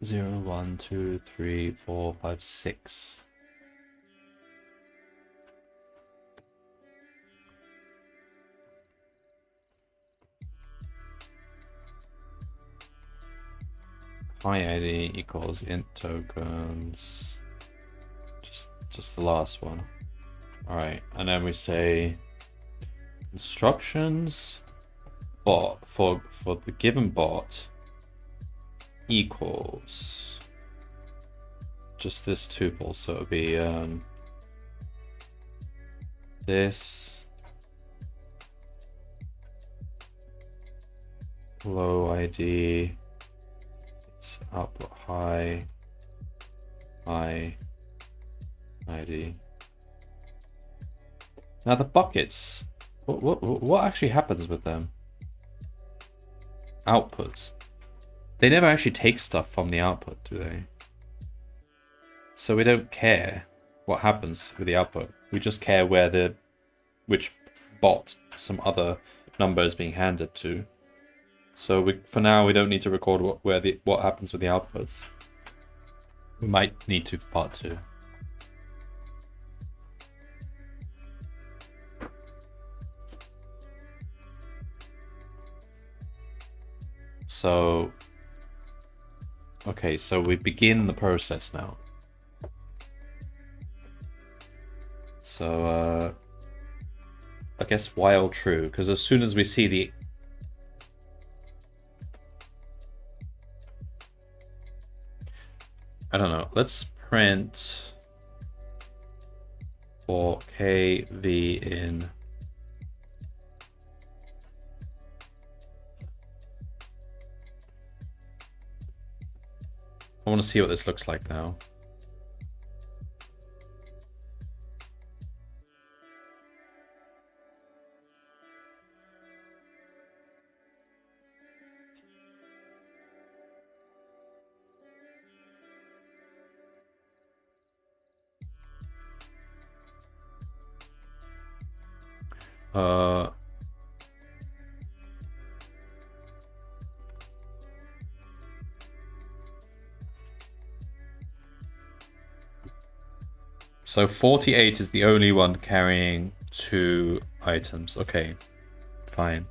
0, 1, 2, 3, 4, 5, 6. High ID equals int tokens. Just the last one. All right, and then we say instructions bot for the given bot equals just this tuple. So it'll be this low ID, it's output high ID. Now the buckets, what actually happens with them? Outputs. They never actually take stuff from the output, do they? So we don't care what happens with the output. We just care which bot some other number is being handed to. So for now we don't need to record what happens with the outputs. We might need to for part 2. So, okay, so we begin the process now. So, I guess while true, because as soon as we see the... I don't know, let's print for KV in... I want to see what this looks like now. So 48 is the only one carrying 2 items. Okay, fine.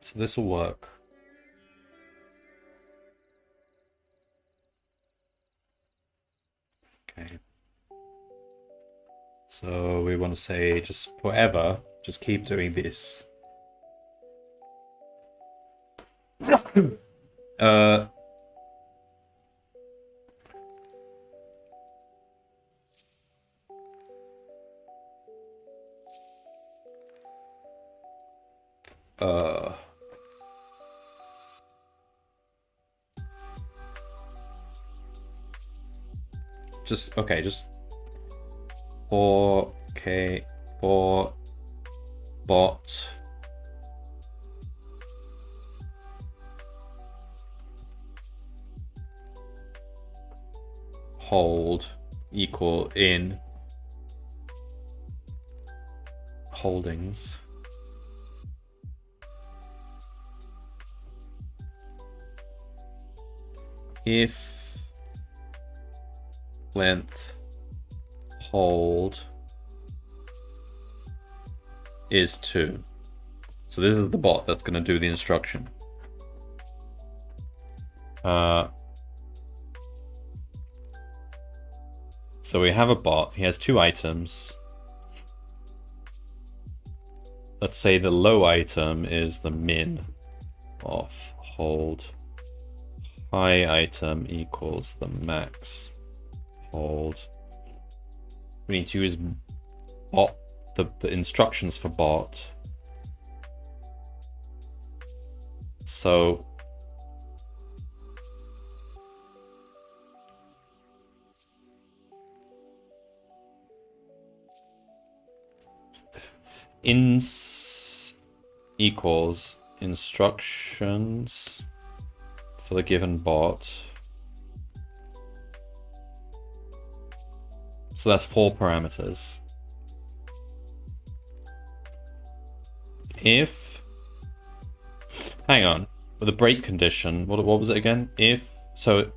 So this will work. Okay. So we want to say just forever, just keep doing this. Just okay, just 4K for bot hold equal in holdings. If length hold is 2. So this is the bot that's going to do the instruction. So we have a bot. He has 2 items. Let's say the low item is the min of hold. High item equals the max hold. We need to use bot, the instructions for bot. So ins equals instructions for the given bot. So that's 4 parameters. If, hang on, with a break condition, what was it again? If, so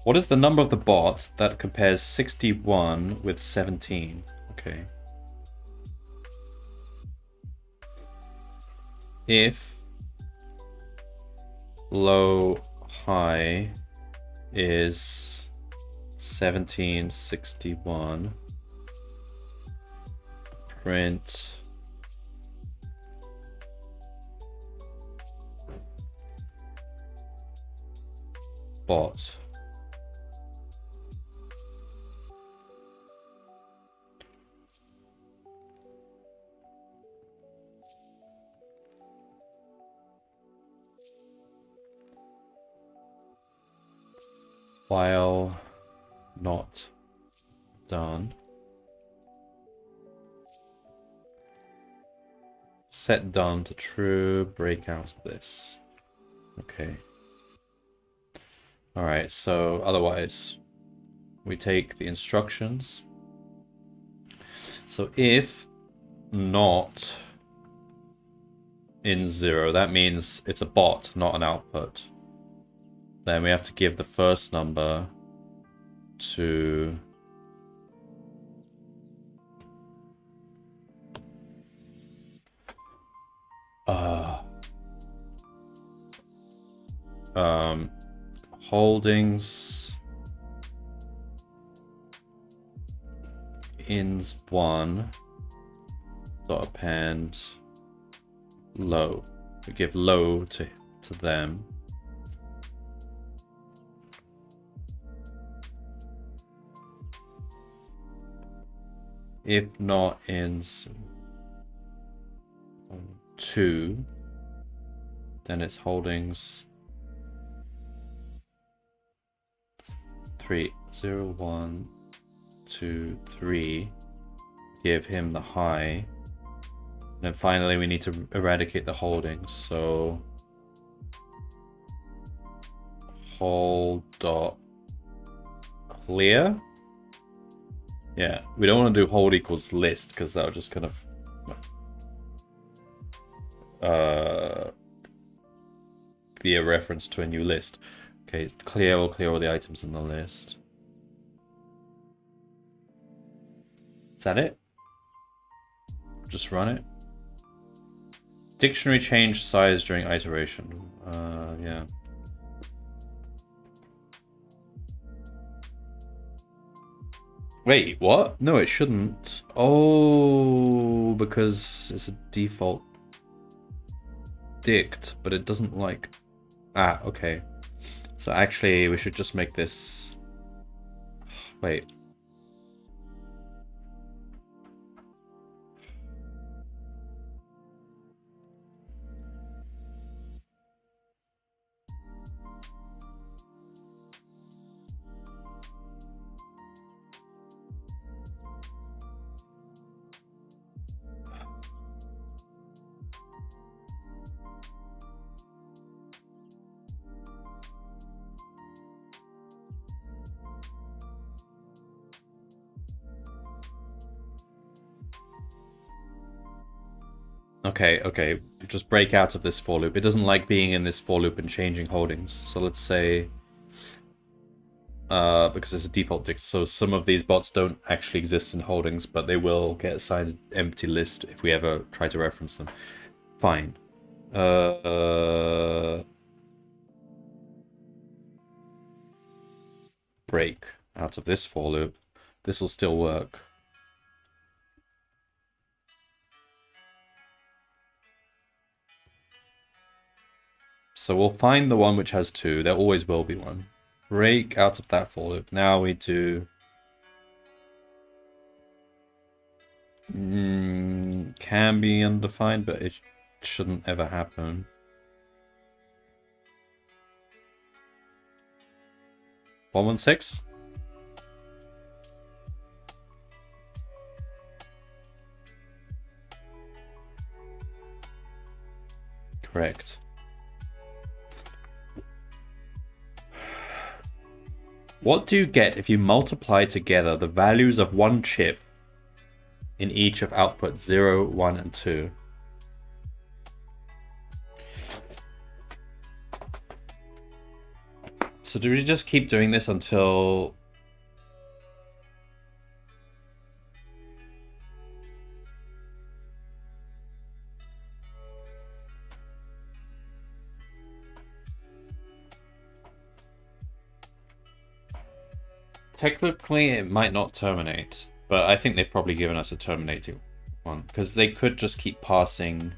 what is the number of the bot that compares 61 with 17? Okay. If low high is 1761, print bot. while not done. Set done to true, break out of this. Okay. Alright, so otherwise we take the instructions. So if not in 0, that means it's a bot, not an output. Then we have to give the first number to holdings ins 1 dot append low. We give low to them. If not ins 2, then it's holdings 3, 0, 1, 2, 3. Give him the high. And then finally we need to eradicate the holdings. So hold dot clear. Yeah, we don't want to do hold equals list because that would just kind of be a reference to a new list. Okay, clear will clear all the items in the list. Is that it? Just run it. Dictionary change size during iteration. Yeah. Wait, what? No, it shouldn't. Oh, because it's a default dict, but it doesn't like... Ah, okay. So actually, we should just make this... Wait. Okay, just break out of this for loop. It doesn't like being in this for loop and changing holdings. So let's say, because it's a default dict, so some of these bots don't actually exist in holdings, but they will get assigned an empty list if we ever try to reference them. Fine. Break out of this for loop. This will still work. So we'll find the one which has 2. There always will be one. Break out of that for loop. Now we do... can be undefined, but it shouldn't ever happen. $116? Correct. What do you get if you multiply together the values of one chip in each of output 0, 1, and 2? So do we just keep doing this until... Technically, it might not terminate, but I think they've probably given us a terminating one, because they could just keep passing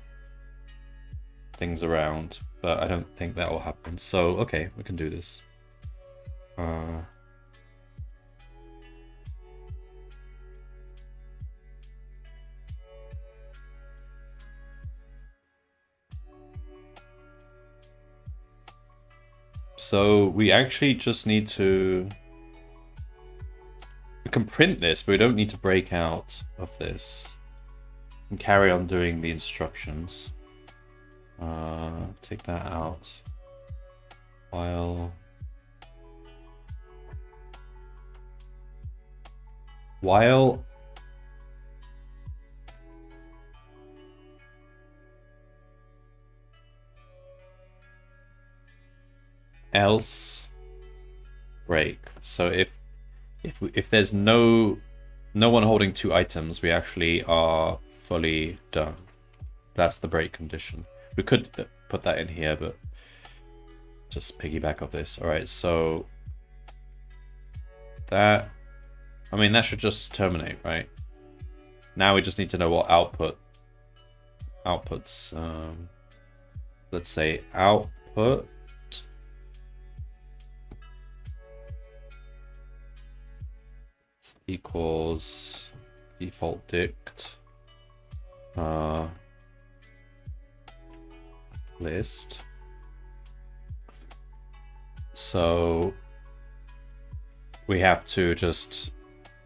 things around, but I don't think that will happen. So, okay, we can do this. So we actually just need to... We can print this, but we don't need to break out of this. And carry on doing the instructions. Take that out. While else break. So if there's no one holding 2 items, we actually are fully done. That's the break condition. We could put that in here, but just piggyback off this. All right, so that, I mean, that should just terminate, right? Now we just need to know what outputs. Let's say output equals default dict list. So we have to just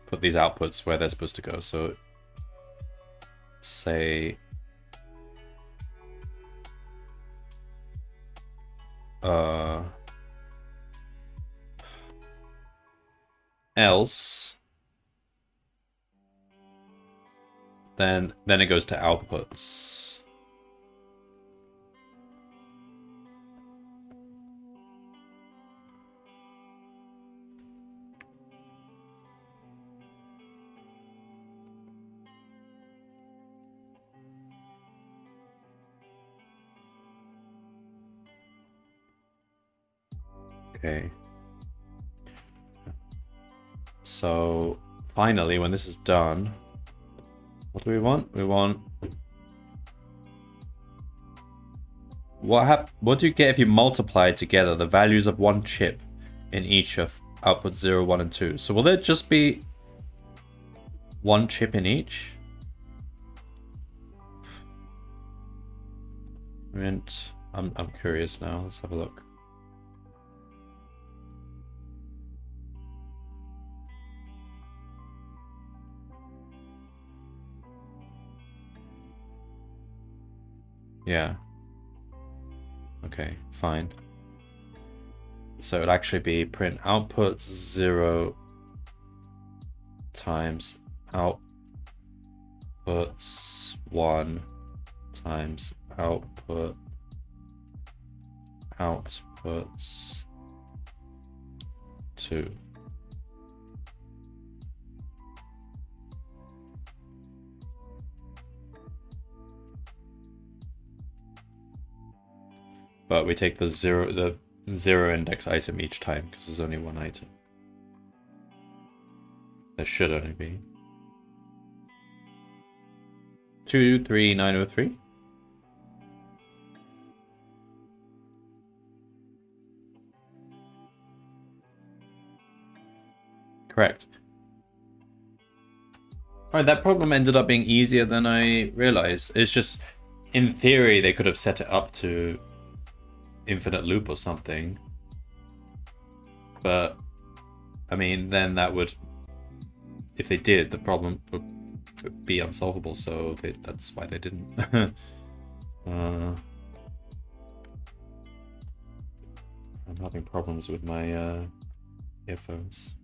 put these outputs where they're supposed to go. So say else, then it goes to outputs. Okay. So finally, when this is done, what do we want? We want... What do you get if you multiply together the values of one chip in each of output 0, 1, and 2? So will there just be one chip in each? I'm curious now. Let's have a look. Yeah. Okay, fine. So it'll actually be print output 0 times outputs 1 times outputs 2. But we take the zero index item each time because there's only one item. There should only be 23903. Correct. Alright, that problem ended up being easier than I realized. It's just, in theory, they could have set it up to infinite loop or something. But, I mean, then that would, if they did, the problem would be unsolvable, so that's why they didn't. I'm having problems with my earphones.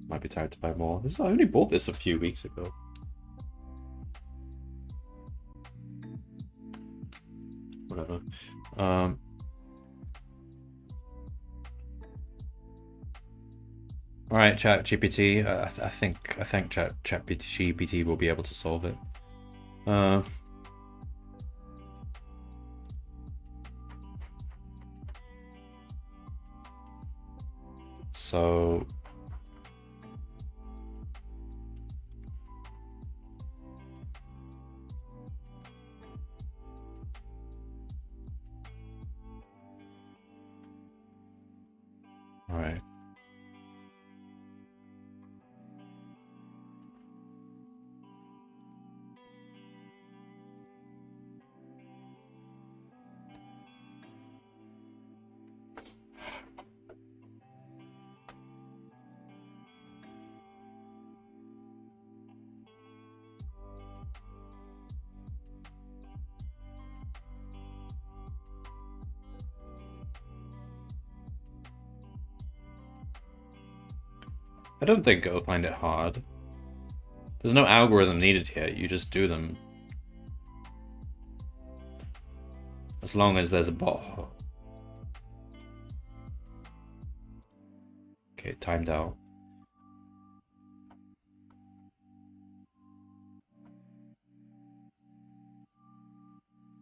Might be time to buy more. I only bought this a few weeks ago. Whatever. All right, ChatGPT. I think ChatGPT will be able to solve it. So all right. I don't think it'll find it hard. There's no algorithm needed here. You just do them. As long as there's a bot. Okay, timed out.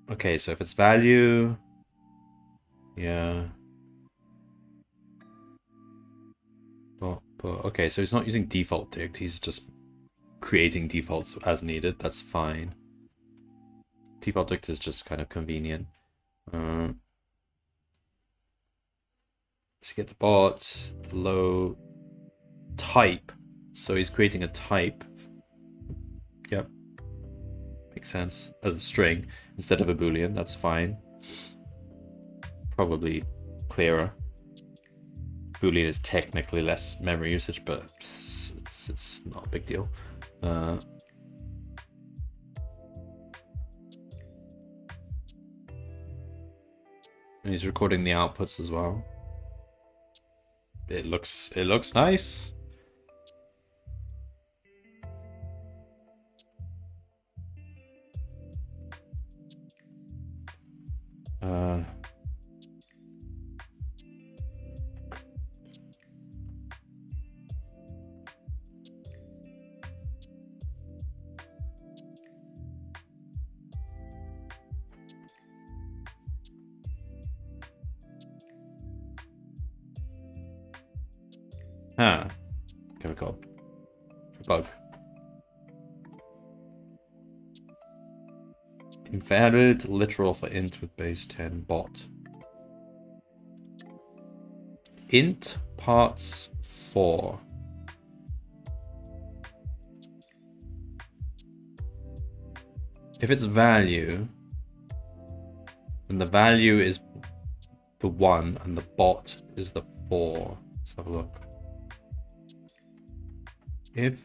Okay, so if it's value, yeah. But okay, so he's not using default dict. He's just creating defaults as needed. That's fine. Default dict is just kind of convenient. Let's get the bot low type. So he's creating a type. Yep. Makes sense. As a string instead of a boolean. That's fine. Probably clearer. Boolean is technically less memory usage, but it's not a big deal. And he's recording the outputs as well. It looks nice. Okay, we got a bug. Invalid literal for int with base 10 bot. Int parts 4. If it's value, then the value is the 1 and the bot is the 4. Let's have a look. If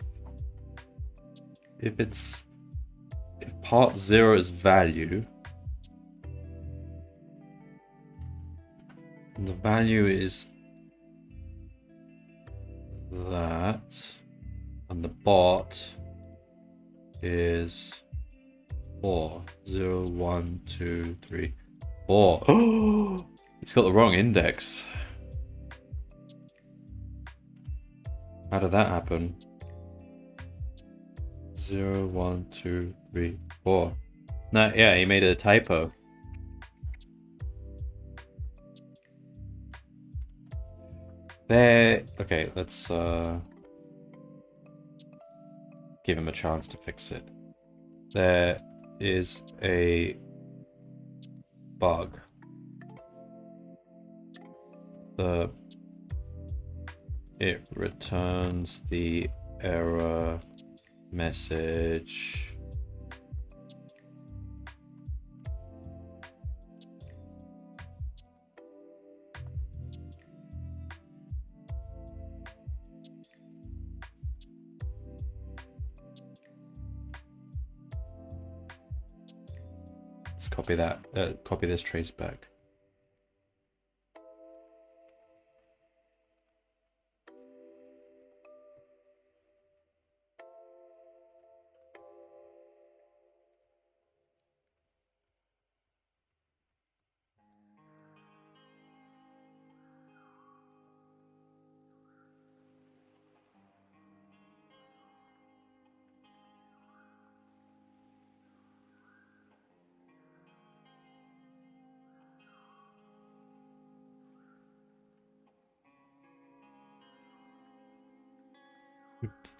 part 0 is value, and the value is that, and the bot is 4. 0, 1, 2, 3, 4. Oh, it's got the wrong index. How did that happen? 0, 1, 2, 3, 4. No, yeah, he made a typo. There. Okay, let's give him a chance to fix it. There is a bug. It returns the error message. Let's copy that. Copy this trace back.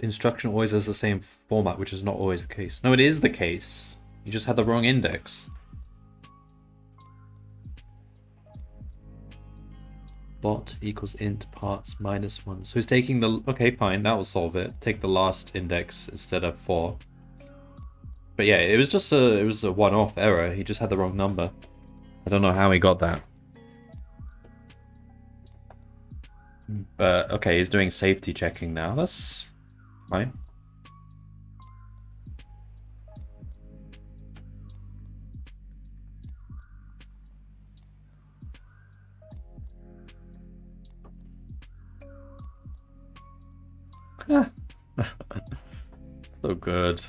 Instruction always has the same format, which is not always the case. No, it is the case. You just had the wrong index. Bot equals int parts minus 1. So he's taking the... Okay, fine. That will solve it. Take the last index instead of 4. But yeah, it was just it was a one-off error. He just had the wrong number. I don't know how he got that. But okay, he's doing safety checking now. That's fine. So good.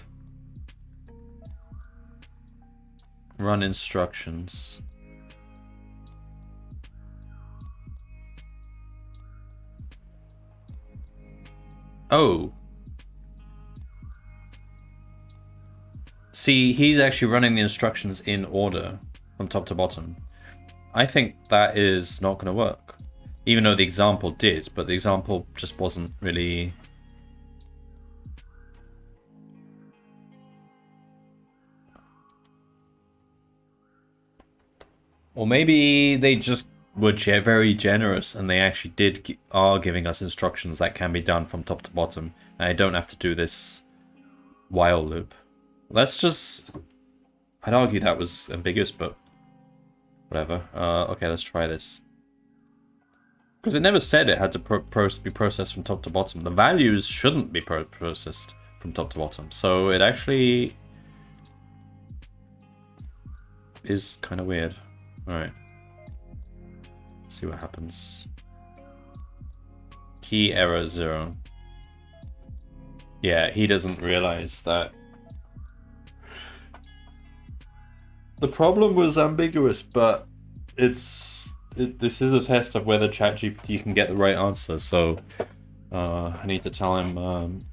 Run instructions. Oh. See, he's actually running the instructions in order from top to bottom. I think that is not going to work. Even though the example did, but the example just wasn't really... Or maybe they just were very generous and they actually are giving us instructions that can be done from top to bottom. And I don't have to do this while loop. Let's just... I'd argue that was ambiguous, but whatever. Okay, let's try this. Because it never said it had to be processed from top to bottom. The values shouldn't be processed from top to bottom. So it actually is kind of weird. Alright. See what happens. Key error 0. Yeah, he doesn't realize that. The problem was ambiguous, but this is a test of whether ChatGPT can get the right answer, so I need to tell him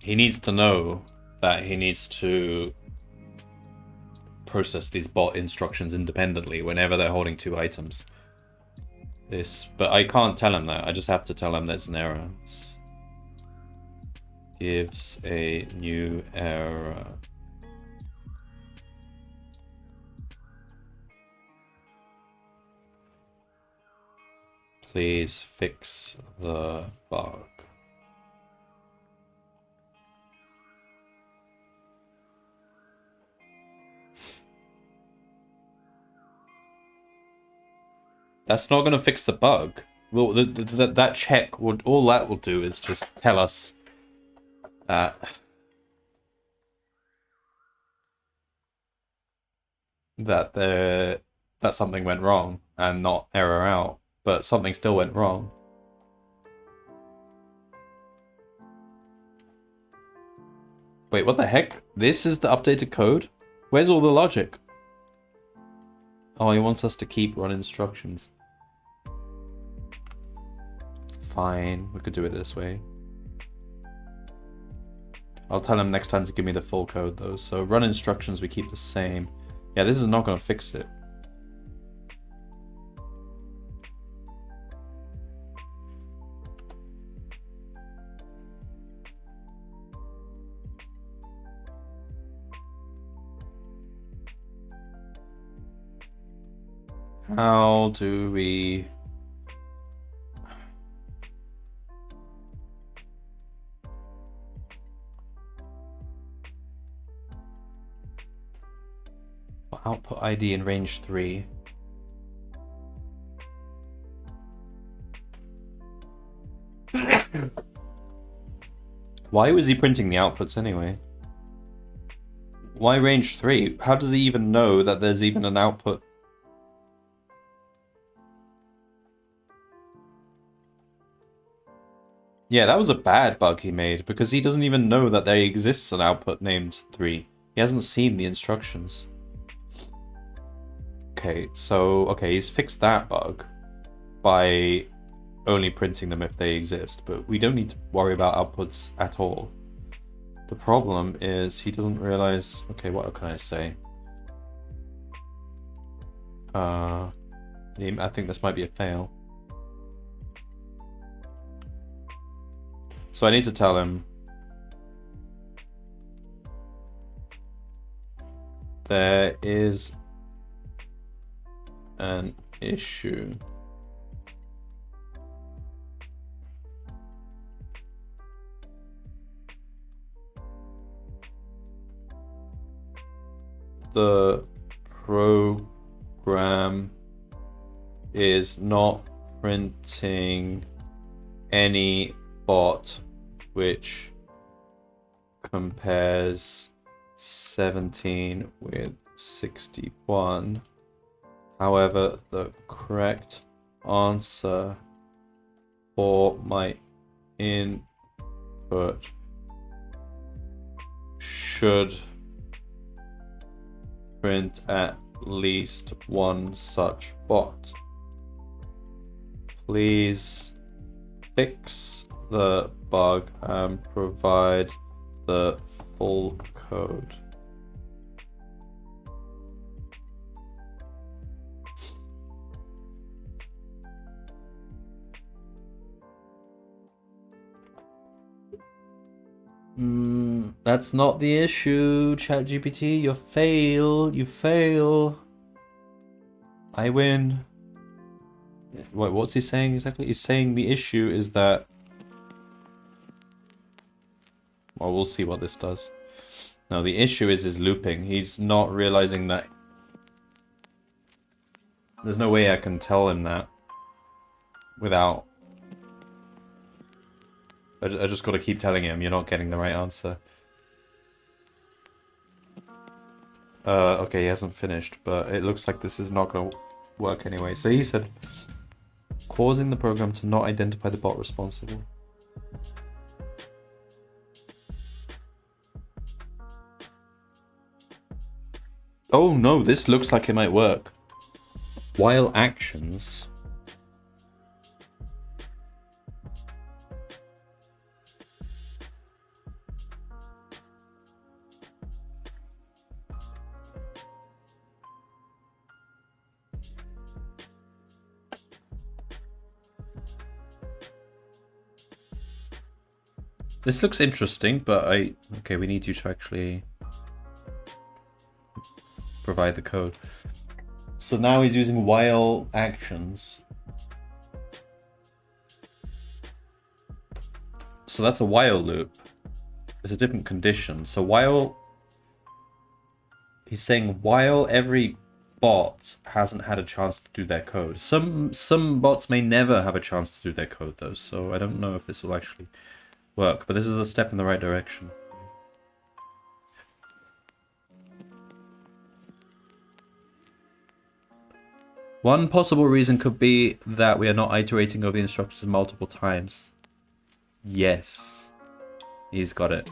he needs to know that he needs to process these bot instructions independently whenever they're holding 2 items. But I can't tell him that. I just have to tell him there's an error. Gives a new error. Please fix the bug. That's not going to fix the bug. Well, that check would all that will do is just tell us that something went wrong and not error out, but something still went wrong. Wait, what the heck? This is the updated code? Where's all the logic? Oh, he wants us to keep run instructions. Fine, we could do it this way. I'll tell him next time to give me the full code though. So run instructions we keep the same. Yeah, this is not going to fix it. How do we... Output ID in range 3. Why was he printing the outputs anyway? Why range 3? How does he even know that there's even an output? Yeah, that was a bad bug he made, because he doesn't even know that there exists an output named 3. He hasn't seen the instructions. Okay, so, he's fixed that bug by only printing them if they exist, but we don't need to worry about outputs at all. The problem is he doesn't realize... Okay, what can I say? I think this might be a fail. So I need to tell him there is an issue. The program is not printing any bot which compares 17 with 61. However, the correct answer for my input should print at least one such bot. Please fix the bug and provide the full code. That's not the issue, ChatGPT. You fail. You fail. I win. Wait, what's he saying exactly? He's saying the issue is that... Well, we'll see what this does. No, the issue is his looping. He's not realizing that... There's no way I can tell him that without... I just gotta keep telling him you're not getting the right answer. Okay, he hasn't finished, but it looks like this is not gonna work anyway. So he said, causing the program to not identify the bot responsible. Oh no, this looks like it might work. While actions... This looks interesting, but okay, we need you to actually provide the code. So now he's using while actions. So that's a while loop. It's a different condition. So while... He's saying while every bot hasn't had a chance to do their code. Some bots may never have a chance to do their code though, so I don't know if this will actually work, but this is a step in the right direction. One possible reason could be that we are not iterating over the instructions multiple times. Yes. He's got it.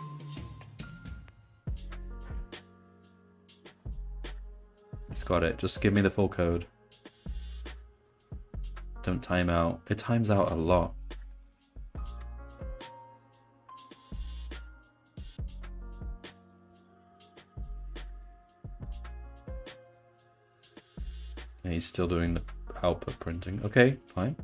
He's got it. Just give me the full code. Don't time out. It times out a lot. Yeah, he's still doing the output printing. Okay, fine.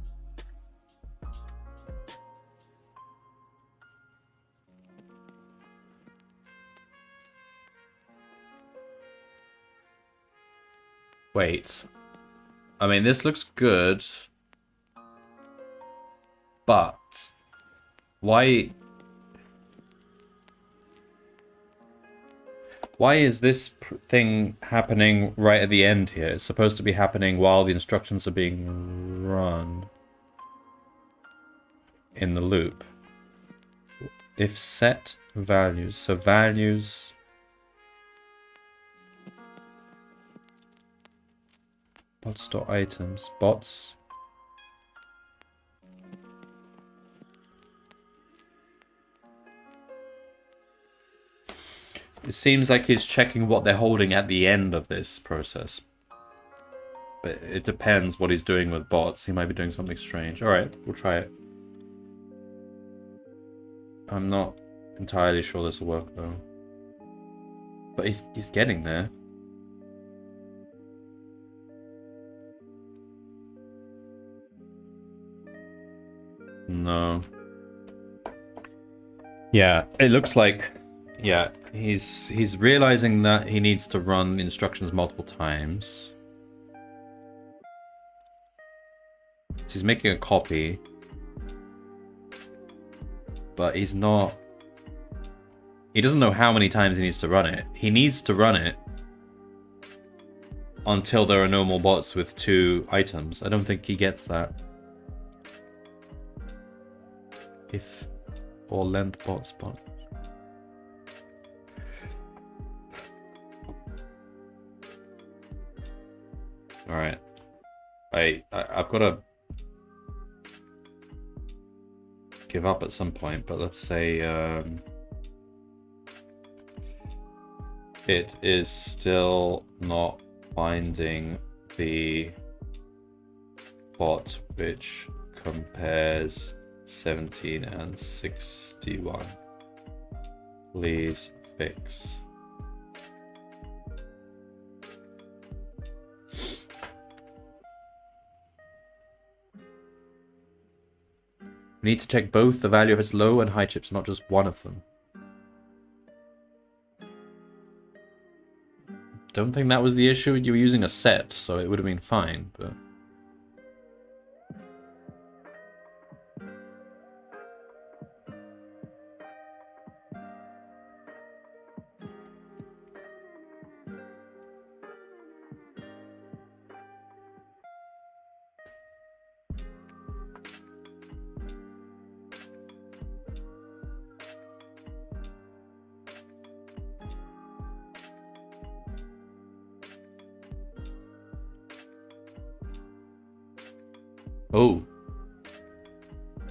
Wait. I mean, this looks good. But why is this thing happening right at the end here? It's supposed to be happening while the instructions are being run in the loop. If set values, so values... bots.items, bots... It seems like he's checking what they're holding at the end of this process. But it depends what he's doing with bots. He might be doing something strange. Alright, we'll try it. I'm not entirely sure this will work though. But he's getting there. No. Yeah, it looks like... Yeah, he's realizing that he needs to run instructions multiple times. So he's making a copy. But he's not... He doesn't know how many times he needs to run it. He needs to run it until there are no more bots with 2 items. I don't think he gets that. if or length bot spot. All right, I've got to give up at some point, but let's say it is still not finding the bot which compares 17 and 61. Please fix. We need to check both the value of its low and high chips, not just one of them. Don't think that was the issue. You were using a set, so it would have been fine, but...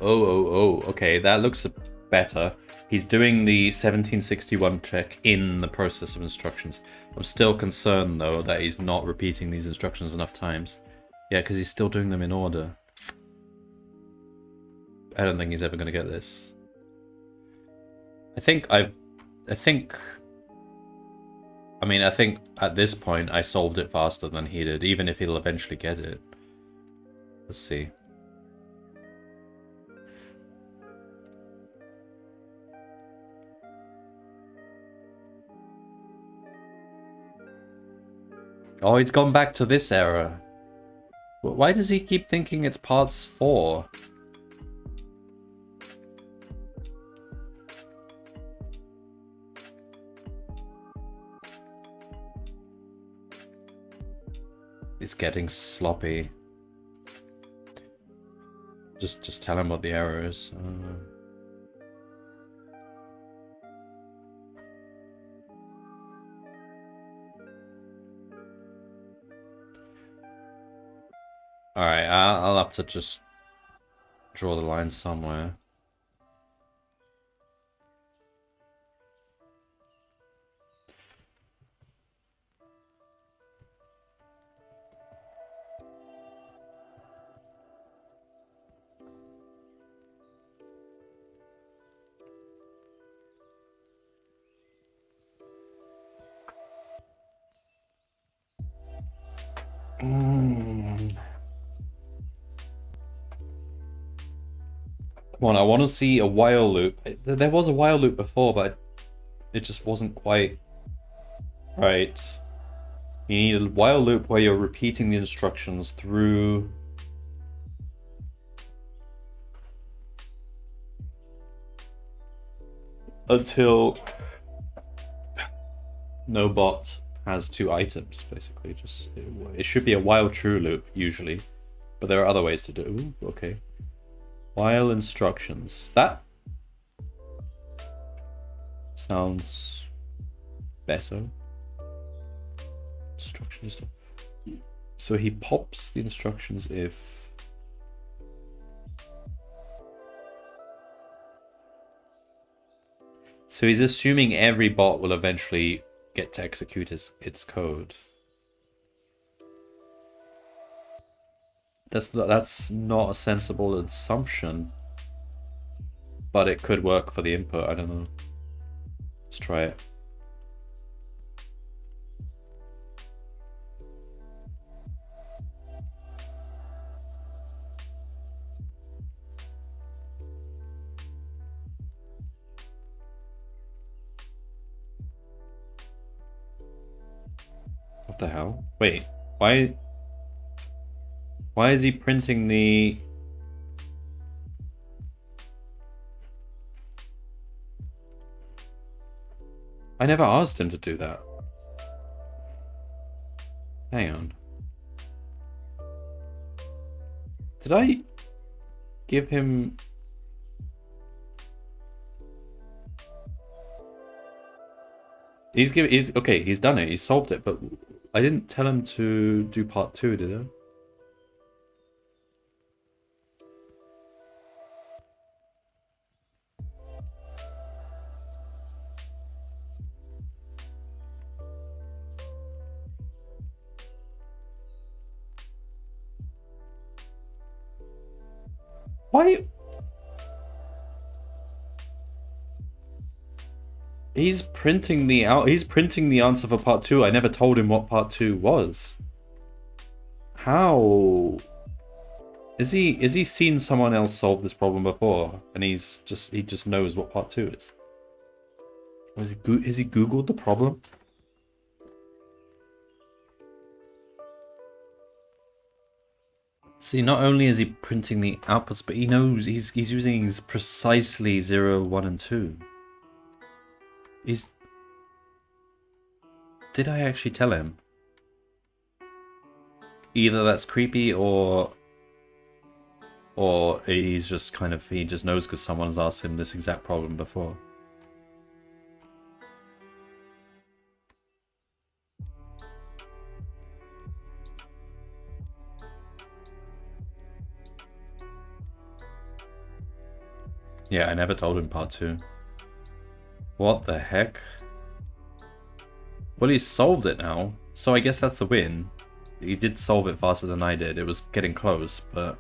Oh, okay, that looks better. He's doing the 1761 check in the process of instructions. I'm still concerned, though, that he's not repeating these instructions enough times. Yeah, because he's still doing them in order. I don't think he's ever going to get this. I think at this point I solved it faster than he did, even if he'll eventually get it. Let's see. Oh, he's gone back to this error. Why does he keep thinking it's parts 4? It's getting sloppy. Just tell him what the error is. Alright, I'll have to just draw the line somewhere. Come on, I want to see a while loop. There was a while loop before, but it just wasn't quite right. You need a while loop where you're repeating the instructions through... until no bot has 2 items, basically. Just it should be a while true loop, usually. But there are other ways to do it. Ooh, okay. While instructions. That sounds better. Instructions. So he pops the instructions if... So he's assuming every bot will eventually get to execute its code. That's not a sensible assumption, but it could work for the input. I don't know. Let's try it. What the hell? Wait, why is he printing the... I never asked him to do that. Hang on. Did I give him... He's okay. He's done it. He's solved it. But I didn't tell him to do part 2, did I? Why? He's printing the answer for part 2. I never told him what part 2 was. How? Is he seen someone else solve this problem before and he just knows what part 2 is? Has he Googled the problem? See, not only is he printing the outputs, but he knows he's using precisely 0, 1, and 2. Did I actually tell him? Either that's creepy or he's just he just knows because someone's asked him this exact problem before. Yeah, I never told him part 2. What the heck? Well, he's solved it now, so I guess that's a win. He did solve it faster than I did. It was getting close, but...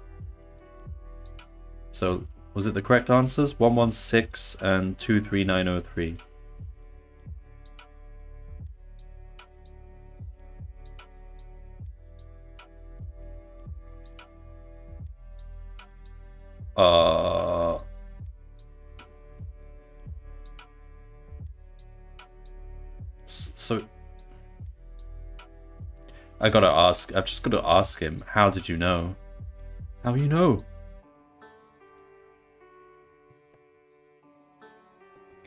So, was it the correct answers? 116 and 23903. So I've just got to ask him, how did you know? How you know?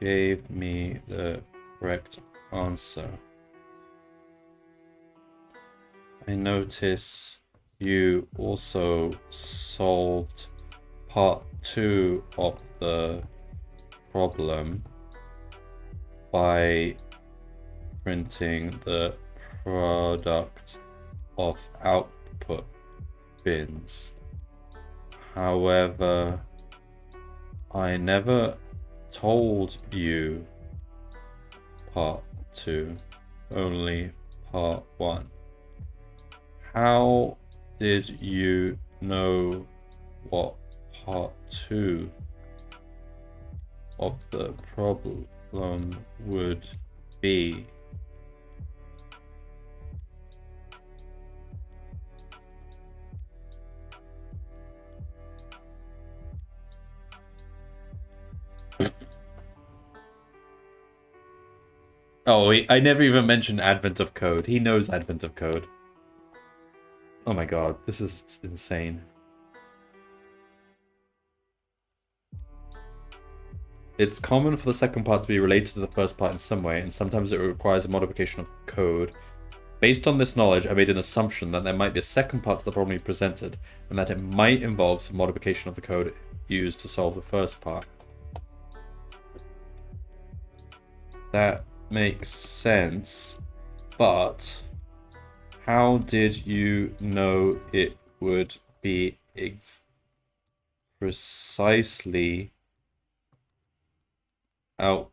Gave me the correct answer. I notice you also solved part 2 of the problem by printing the product of output bins. However, I never told you part 2, only part 1. How did you know what part 2 of the problem would be? Oh, I never even mentioned Advent of Code. He knows Advent of Code. Oh my god, this is insane. It's common for the second part to be related to the first part in some way, and sometimes it requires a modification of code. Based on this knowledge, I made an assumption that there might be a second part to the problem you presented, and that it might involve some modification of the code used to solve the first part. That makes sense, but how did you know it would be precisely outputs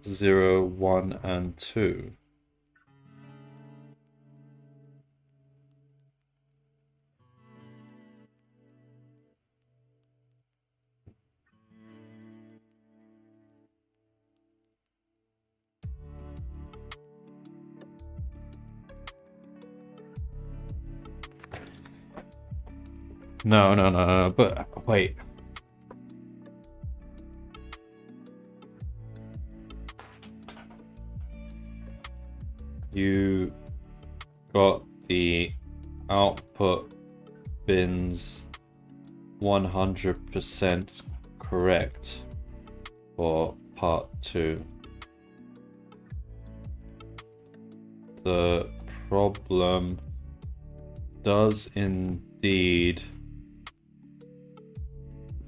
0, 1, and 2? No, but wait. You got the output bins 100% correct for part 2. The problem does indeed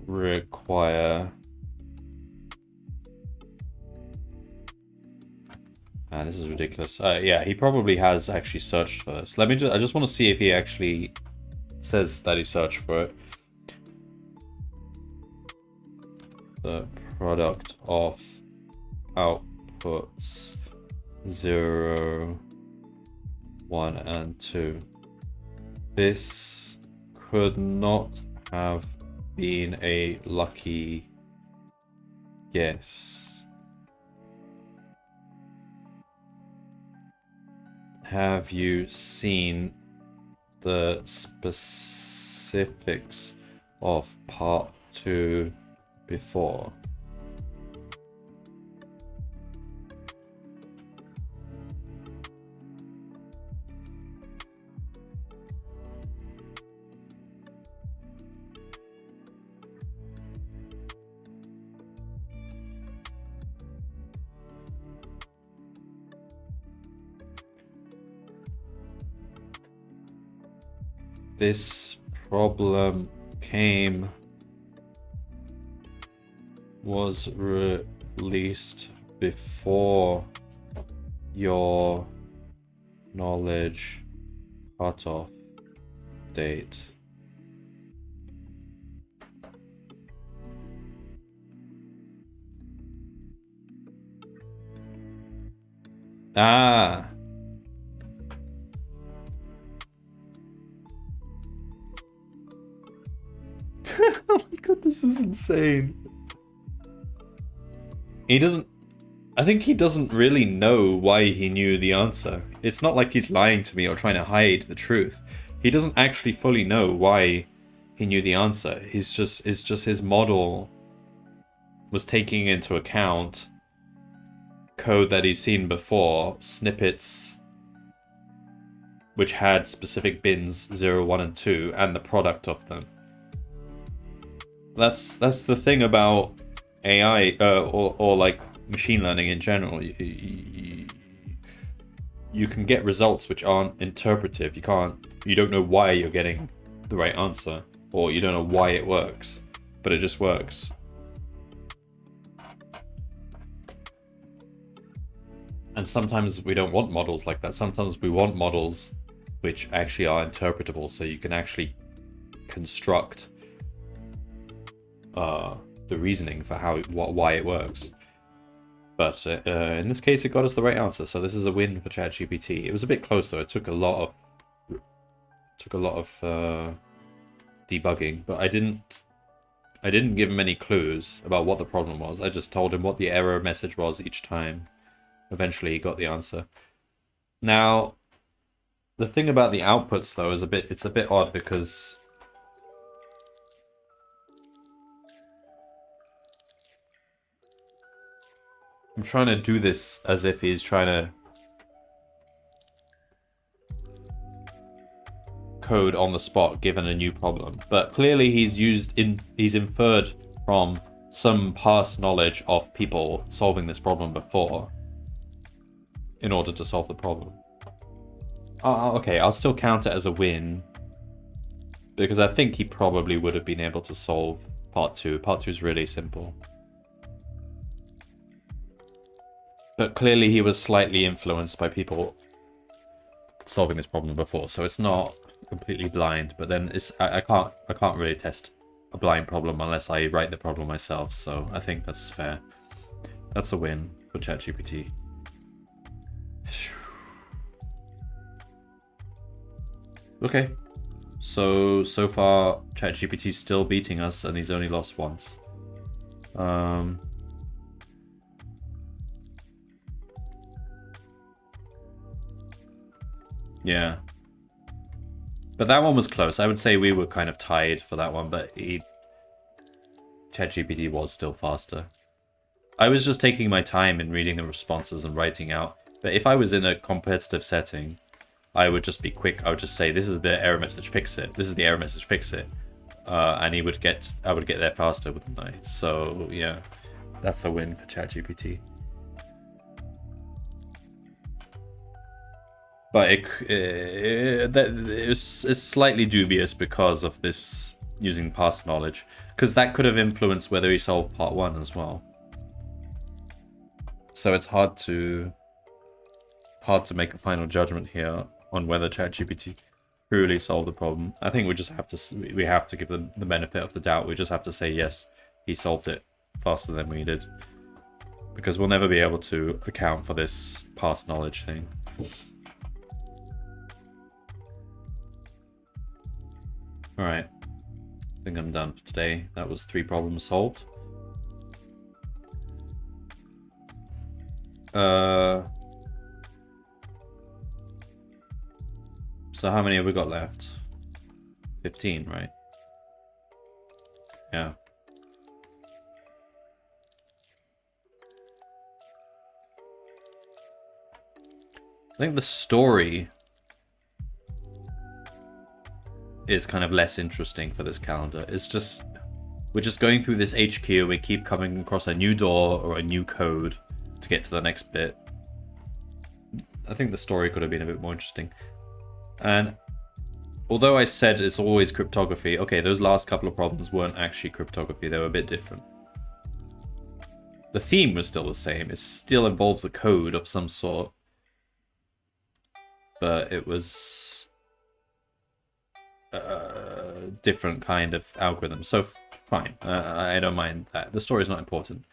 require This is ridiculous. Yeah, he probably has actually searched for this. I just want to see if he actually says that he searched for it. The product of outputs 0, 1, and 2. This could not have been a lucky guess. Have you seen the specifics of part 2 before? This problem was released before your knowledge cutoff date. Ah. Oh my god, this is insane. I think he doesn't really know why he knew the answer. It's not like he's lying to me or trying to hide the truth. He doesn't actually fully know why he knew the answer. It's just his model was taking into account code that he's seen before, snippets which had specific bins 0, 1, and 2, and the product of them. That's the thing about AI or like machine learning in general. You can get results which aren't interpretive. You don't know why you're getting the right answer, or you don't know why it works, but it just works. And sometimes we don't want models like that. Sometimes we want models which actually are interpretable, so you can actually construct the reasoning for why it works. But in this case, it got us the right answer, so this is a win for ChatGPT. It was a bit close though. It took a lot of debugging, but I didn't give him any clues about what the problem was. I just told him what the error message was each time. Eventually, he got the answer. Now, the thing about the outputs though is it's a bit odd because I'm trying to do this as if he's trying to code on the spot given a new problem. But clearly he's inferred from some past knowledge of people solving this problem before in order to solve the problem. Okay, I'll still count it as a win because I think he probably would have been able to solve part 2. Part 2 is really simple. But clearly he was slightly influenced by people solving this problem before, so it's not completely blind. But then I can't really test a blind problem unless I write the problem myself. So I think that's fair. That's a win for ChatGPT. Okay, so far ChatGPT's still beating us, and he's only lost once. Yeah. But that one was close. I would say we were kind of tied for that one, but ChatGPT was still faster. I was just taking my time in reading the responses and writing out. But if I was in a competitive setting, I would just be quick. I would just say, this is the error message, fix it. This is the error message, fix it. And I would get there faster, wouldn't I? So, yeah. That's a win for ChatGPT. But it's slightly dubious because of this using past knowledge. Because that could have influenced whether he solved part 1 as well. So it's hard to hard to make a final judgment here on whether ChatGPT truly solved the problem. I think we just have to give them the benefit of the doubt. We just have to say yes, he solved it faster than we did, because we'll never be able to account for this past knowledge thing. All right, I think I'm done for today. That was 3 problems solved. So how many have we got left? 15, right? Yeah. I think the story is kind of less interesting for this calendar. It's just, we're just going through this HQ, we keep coming across a new door or a new code to get to the next bit. I think the story could have been a bit more interesting. And although I said it's always cryptography, okay, those last couple of problems weren't actually cryptography, they were a bit different. The theme was still the same, it still involves a code of some sort. But it was a different kind of algorithm, so fine, I don't mind that. The story's not important,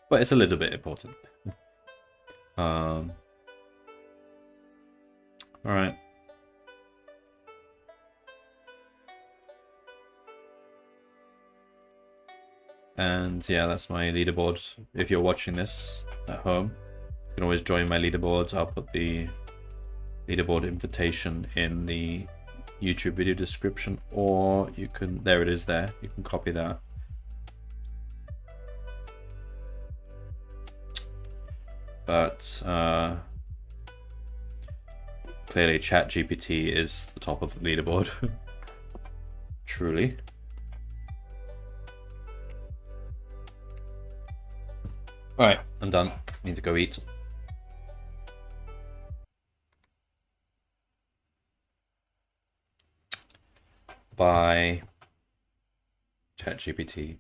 but it's a little bit important. Alright. And yeah, that's my leaderboard. If you're watching this at home, you can always join my leaderboards. I'll put the leaderboard invitation in the YouTube video description, or you can, there it is there, you can copy that. But clearly ChatGPT is the top of the leaderboard. Truly. Alright, I'm done. Need to go eat. By ChatGPT.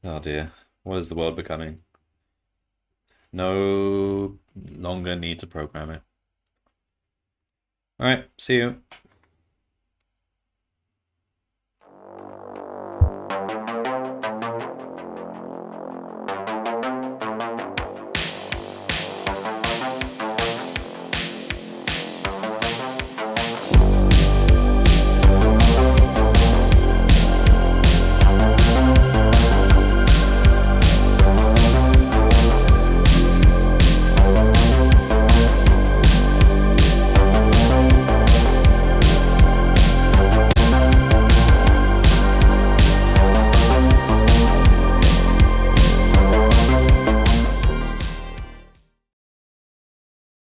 Oh dear, what is the world becoming? No longer need to program it. Alright, see you.